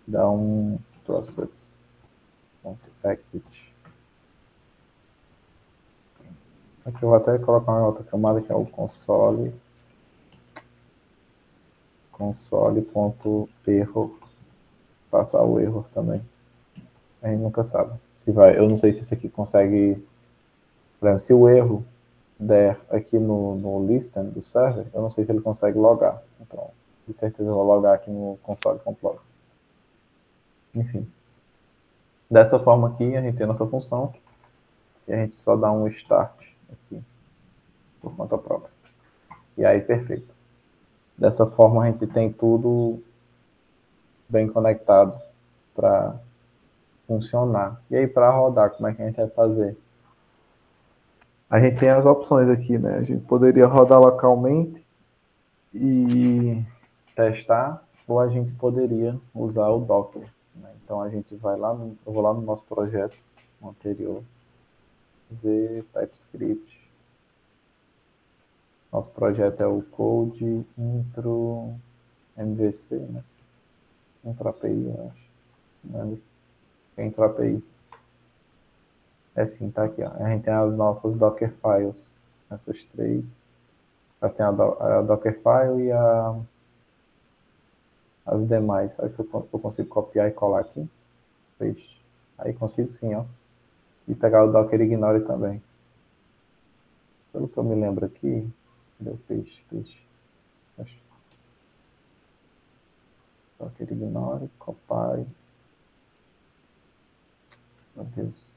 dá um process.exit. Aqui eu vou até colocar uma outra camada que é o console.error. Passar o erro também. A gente nunca sabe. Se vai, eu não sei se esse aqui consegue. Por exemplo, se o erro der aqui no listen do server, eu não sei se ele consegue logar. Então, de certeza eu vou logar aqui no console.log. Enfim. Dessa forma aqui, a gente tem a nossa função. E a gente só dá um start aqui, por conta própria. E aí, perfeito. Dessa forma, a gente tem tudo bem conectado para funcionar. E aí, para rodar, como é que a gente vai fazer? A gente tem as opções aqui, né? A gente poderia rodar localmente e testar, ou a gente poderia usar o Docker, né? Então a gente vai lá, eu vou lá no nosso projeto anterior, ver TypeScript. Nosso projeto é o Code Intro MVC, né? Intro API, eu acho. Não lembro. Intro API. É sim, tá aqui, ó. A gente tem as nossas Docker Files, essas três. Tem a Dockerfile e as demais. Aí eu consigo copiar e colar aqui. Paste. Aí consigo sim, ó. E pegar o Docker Ignore também. Pelo que eu me lembro aqui, deu paste. Docker Ignore, copy. Meu Deus.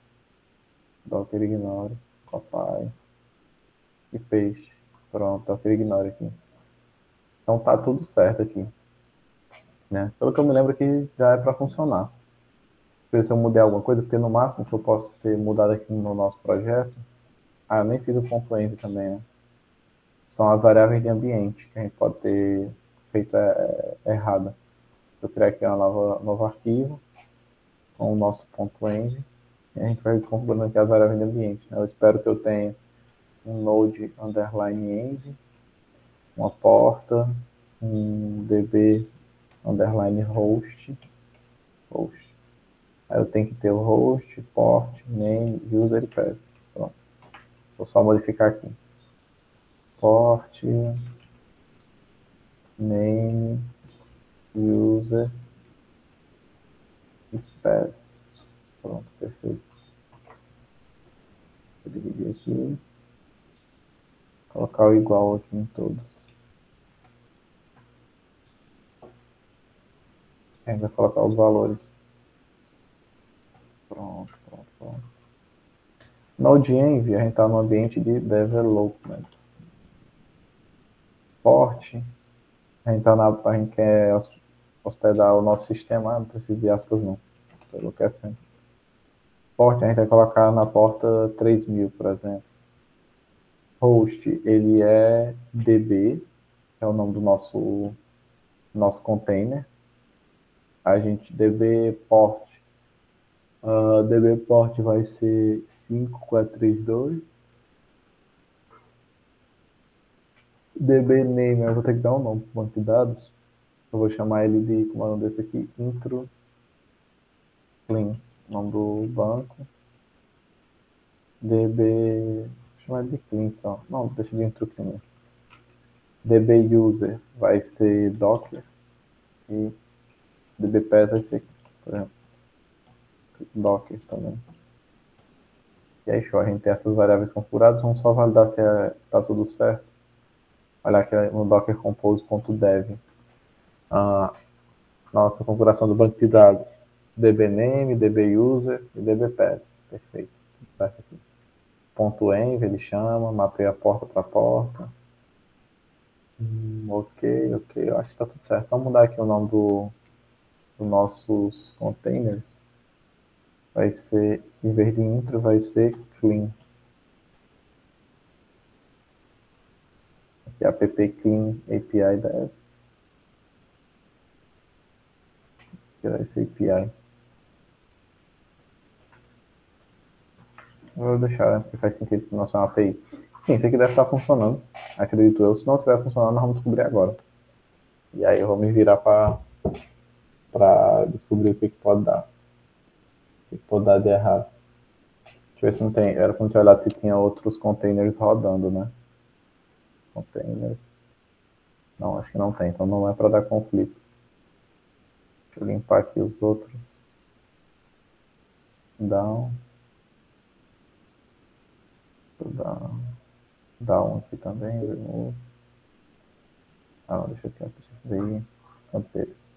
Docker Ignore, copy. E paste. Pronto, Docker Ignore aqui. Então tá tudo certo aqui. Né? Pelo que eu me lembro aqui, já é para funcionar. Se eu mudei alguma coisa, porque no máximo que eu posso ter mudado aqui no nosso projeto, eu nem fiz o ponto .env também, né? São as variáveis de ambiente que a gente pode ter feito errada. Eu criar aqui um novo arquivo com o nosso ponto .env e a gente vai configurando aqui as variáveis de ambiente. Né? Eu espero que eu tenha um node underline env, uma porta, um db underline host. Aí eu tenho que ter o host, port, name, user e pass. Pronto. Vou só modificar aqui. Port, name, user e pass. Pronto, perfeito. Vou dividir aqui. Colocar o igual aqui em todos. A gente vai colocar os valores. Pronto. Node.env, a gente está no ambiente de development. Port, a gente quer hospedar o nosso sistema, não precisa de aspas não, pelo que é sempre. Port, a gente vai colocar na porta 3000, por exemplo. Host, ele é DB, é o nome do nosso container. A gente DB port. DB port vai ser 5432. DB name, eu vou ter que dar um nome para o banco de dados. Eu vou chamar ele de, como é o nome desse aqui, intro clean, nome do banco. DB, vou chamar ele de clean só. Não, deixa de intro clean. DB user vai ser docker e DB path vai ser, por exemplo, docker também. E aí, show, a gente tem essas variáveis configuradas, vamos só validar se está tudo certo. Olha aqui no docker compose.dev. Nossa configuração do banco de dados. dbname, dbuser e dbpath. Perfeito. Certo aqui. Ponto .env, ele chama, mapeia a porta para porta. Ok. Eu acho que está tudo certo. Vamos mudar aqui o nome dos nossos containers. Vai ser, em vez de intro, vai ser clean. Aqui, app clean API dev. Aqui vai ser API. Vou deixar, porque faz sentido que o nosso é uma API. Sim, isso aqui deve estar funcionando, acredito eu. Se não estiver funcionando, nós vamos descobrir agora. E aí eu vou me virar para descobrir o que pode dar. O que pode dar de errado. Deixa eu ver se não tem. Era para eu ter olhado se tinha outros containers rodando, né? Containers. Não, acho que não tem, então não é para dar conflito. Deixa eu limpar aqui os outros. Down. Down aqui também. Remove. Não, deixa eu aqui. Daí. Canteiros.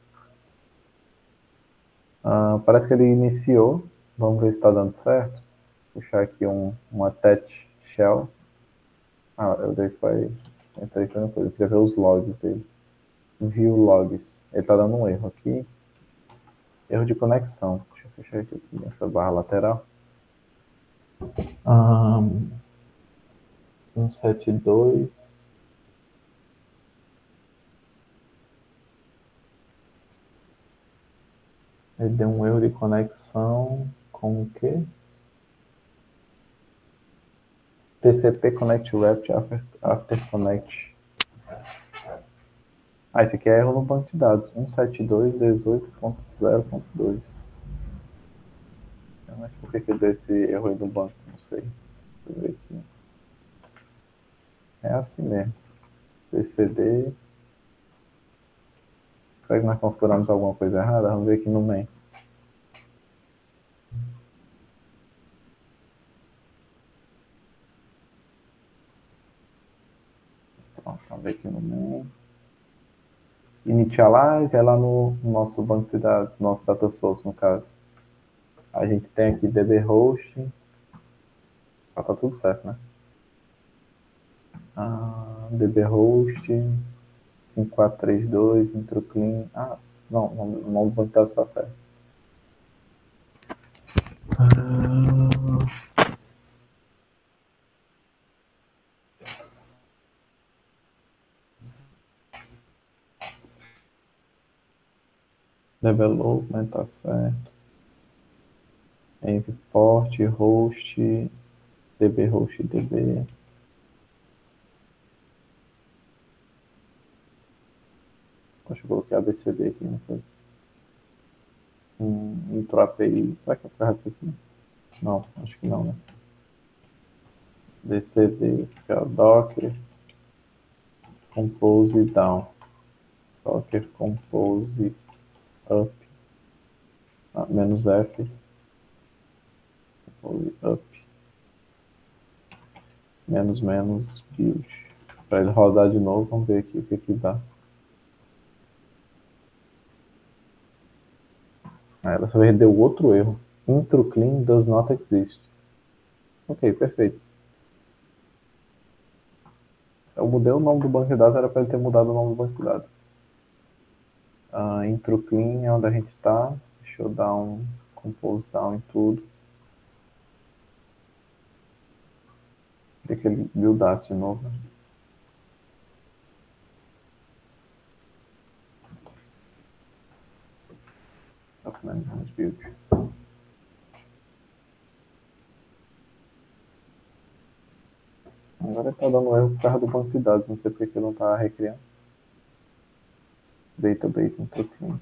Parece que ele iniciou. Vamos ver se está dando certo. Puxar aqui uma attach shell. Eu dei foi. Entrei aqui no coisa. Eu queria ver os logs dele. View logs. Ele está dando um erro aqui. Erro de conexão. Deixa eu fechar isso aqui, essa barra lateral. 172. Ele deu um erro de conexão com o quê? TCP Connect Wrap after Connect. Esse aqui é erro no banco de dados. 172.18.0.2. Mas por que deu esse erro aí no banco? Não sei. Deixa eu ver aqui. É assim mesmo. TCD. Será que nós configuramos alguma coisa errada? Vamos ver aqui no main. Pronto, vamos ver aqui no main. Initialize é lá no nosso banco de dados, nosso data source, no caso. A gente tem aqui DB host. Tá tudo certo, né? DB host 5432 intro clean. Não, o nome do banco de dados está certo. Development tá certo. Import, host, DB host, DB. Deixa eu colocar ABCD aqui, não foi? Intro API. Será que é por causa disso aqui? Não, acho que não, né? DCD, que é o Docker Compose Down. Docker Compose Up. Menos F. Compose Up. Menos build. Para ele rodar de novo, vamos ver aqui o que dá. Dessa vez deu outro erro. Intro clean does not exist. Ok, perfeito. Eu mudei o nome do banco de dados, era para ele ter mudado o nome do banco de dados. Intro clean é onde a gente está. Deixa eu dar um compose down em tudo. Queria que ele buildasse de novo. Build. Agora está dando erro por causa do banco de dados. Não sei porque ele não está recriando. Database intro clean.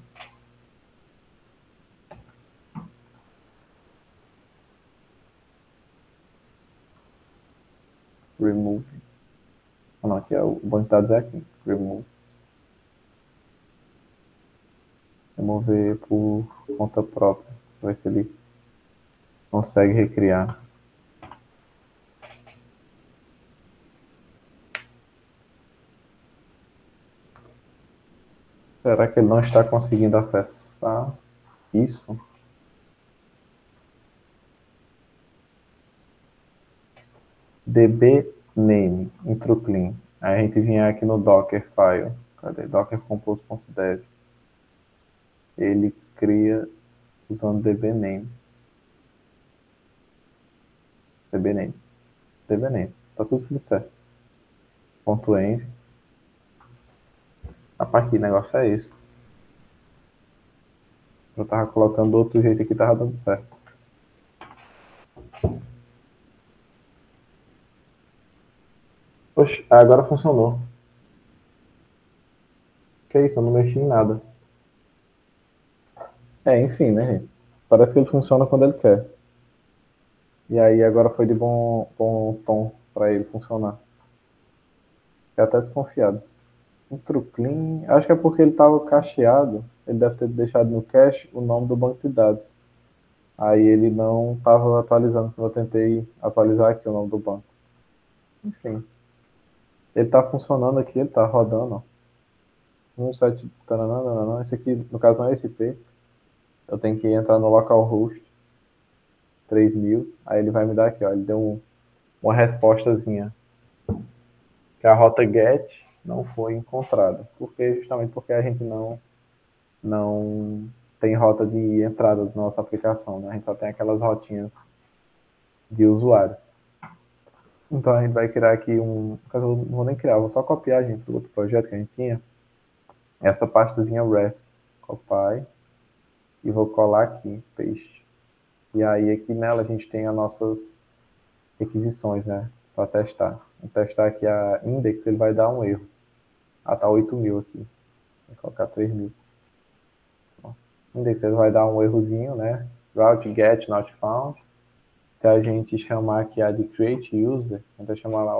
Remove. Não, aqui é o banco de dados é aqui. Remove. Remover por conta própria. Ver se ele consegue recriar. Será que ele não está conseguindo acessar isso? DB name, intro clean. Aí a gente vinha aqui no Docker file. Cadê? Docker compose.dev. Ele cria usando DB name. DB name. DB name. Tá tudo certo. Ponto .env. Rapaz, que negócio é esse? Eu tava colocando do outro jeito aqui, tava dando certo. Poxa, agora funcionou. Que isso? Eu não mexi em nada. Enfim, né, gente? Parece que ele funciona quando ele quer. E aí agora foi de bom tom para ele funcionar. Fiquei até desconfiado. Intro clean, acho que é porque ele estava cacheado. Ele deve ter deixado no cache o nome do banco de dados. Aí ele não estava atualizando quando eu tentei atualizar aqui o nome do banco. Enfim. Ele está funcionando aqui, ele está rodando. 17. Esse aqui, no caso, não é esse IP. Eu tenho que entrar no localhost 3000. Aí ele vai me dar aqui, ó. Ele deu uma respostazinha. Que a rota GET não foi encontrada. Justamente porque a gente não tem rota de entrada da nossa aplicação, né? A gente só tem aquelas rotinhas de usuários. Então a gente vai criar aqui um. Eu não vou nem criar, vou só copiar, gente, do outro projeto que a gente tinha. Essa pastazinha REST. Copy. E vou colar aqui, paste. E aí aqui nela a gente tem as nossas requisições, né? Para testar. Vou testar aqui a index, ele vai dar um erro. Ah, tá 8.000 aqui. Vou colocar 3.000. Index, ele vai dar um errozinho, né? Route get not found. Se a gente chamar aqui a de create user, a gente vai chamar lá,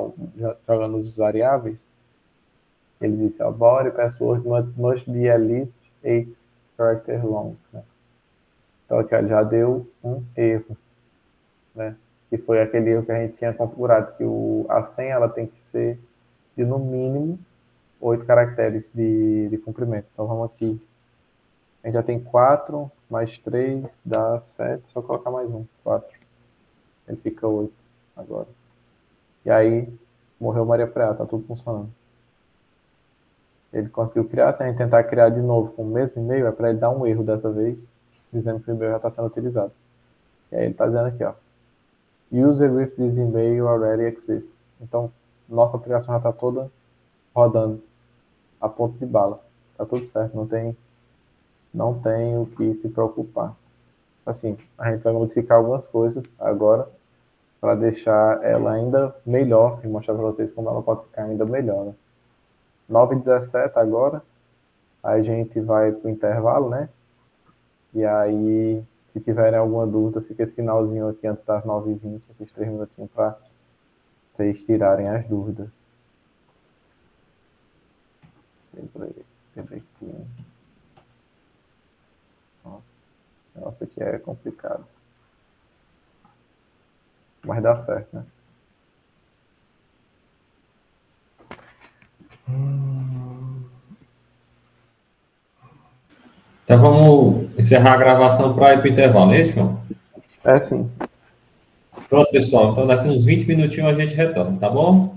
jogando os variáveis, ele disse, a body password must be at least 8 characters long. Né? Então aqui ó, já deu um erro, né? Que foi aquele erro que a gente tinha configurado, que a senha ela tem que ser de no mínimo 8 caracteres de comprimento. Então vamos aqui. A gente já tem 4 mais 3 dá 7, só colocar mais um, 4. Ele fica 8 agora. E aí, morreu Maria Preá, tá tudo funcionando. Ele conseguiu criar, se a gente tentar criar de novo com o mesmo e-mail, é para ele dar um erro dessa vez, dizendo que o e-mail já está sendo utilizado. E aí ele está dizendo aqui, ó. User with this email already exists. Então, nossa aplicação já está toda rodando a ponto de bala. Tá tudo certo, não tem o que se preocupar. Assim, a gente vai modificar algumas coisas agora para deixar ela ainda melhor e mostrar para vocês como ela pode ficar ainda melhor. Né? 9h17 agora, a gente vai para o intervalo, né? E aí, se tiverem alguma dúvida, fica esse finalzinho aqui antes das 9h20, esses 3 minutinhos para vocês tirarem as dúvidas. Lembrei que nossa, aqui é complicado. Mas dá certo, né? Então vamos encerrar a gravação para ir para o intervalo, é isso, João? É sim. Pronto, pessoal. Então daqui uns 20 minutinhos a gente retorna, tá bom?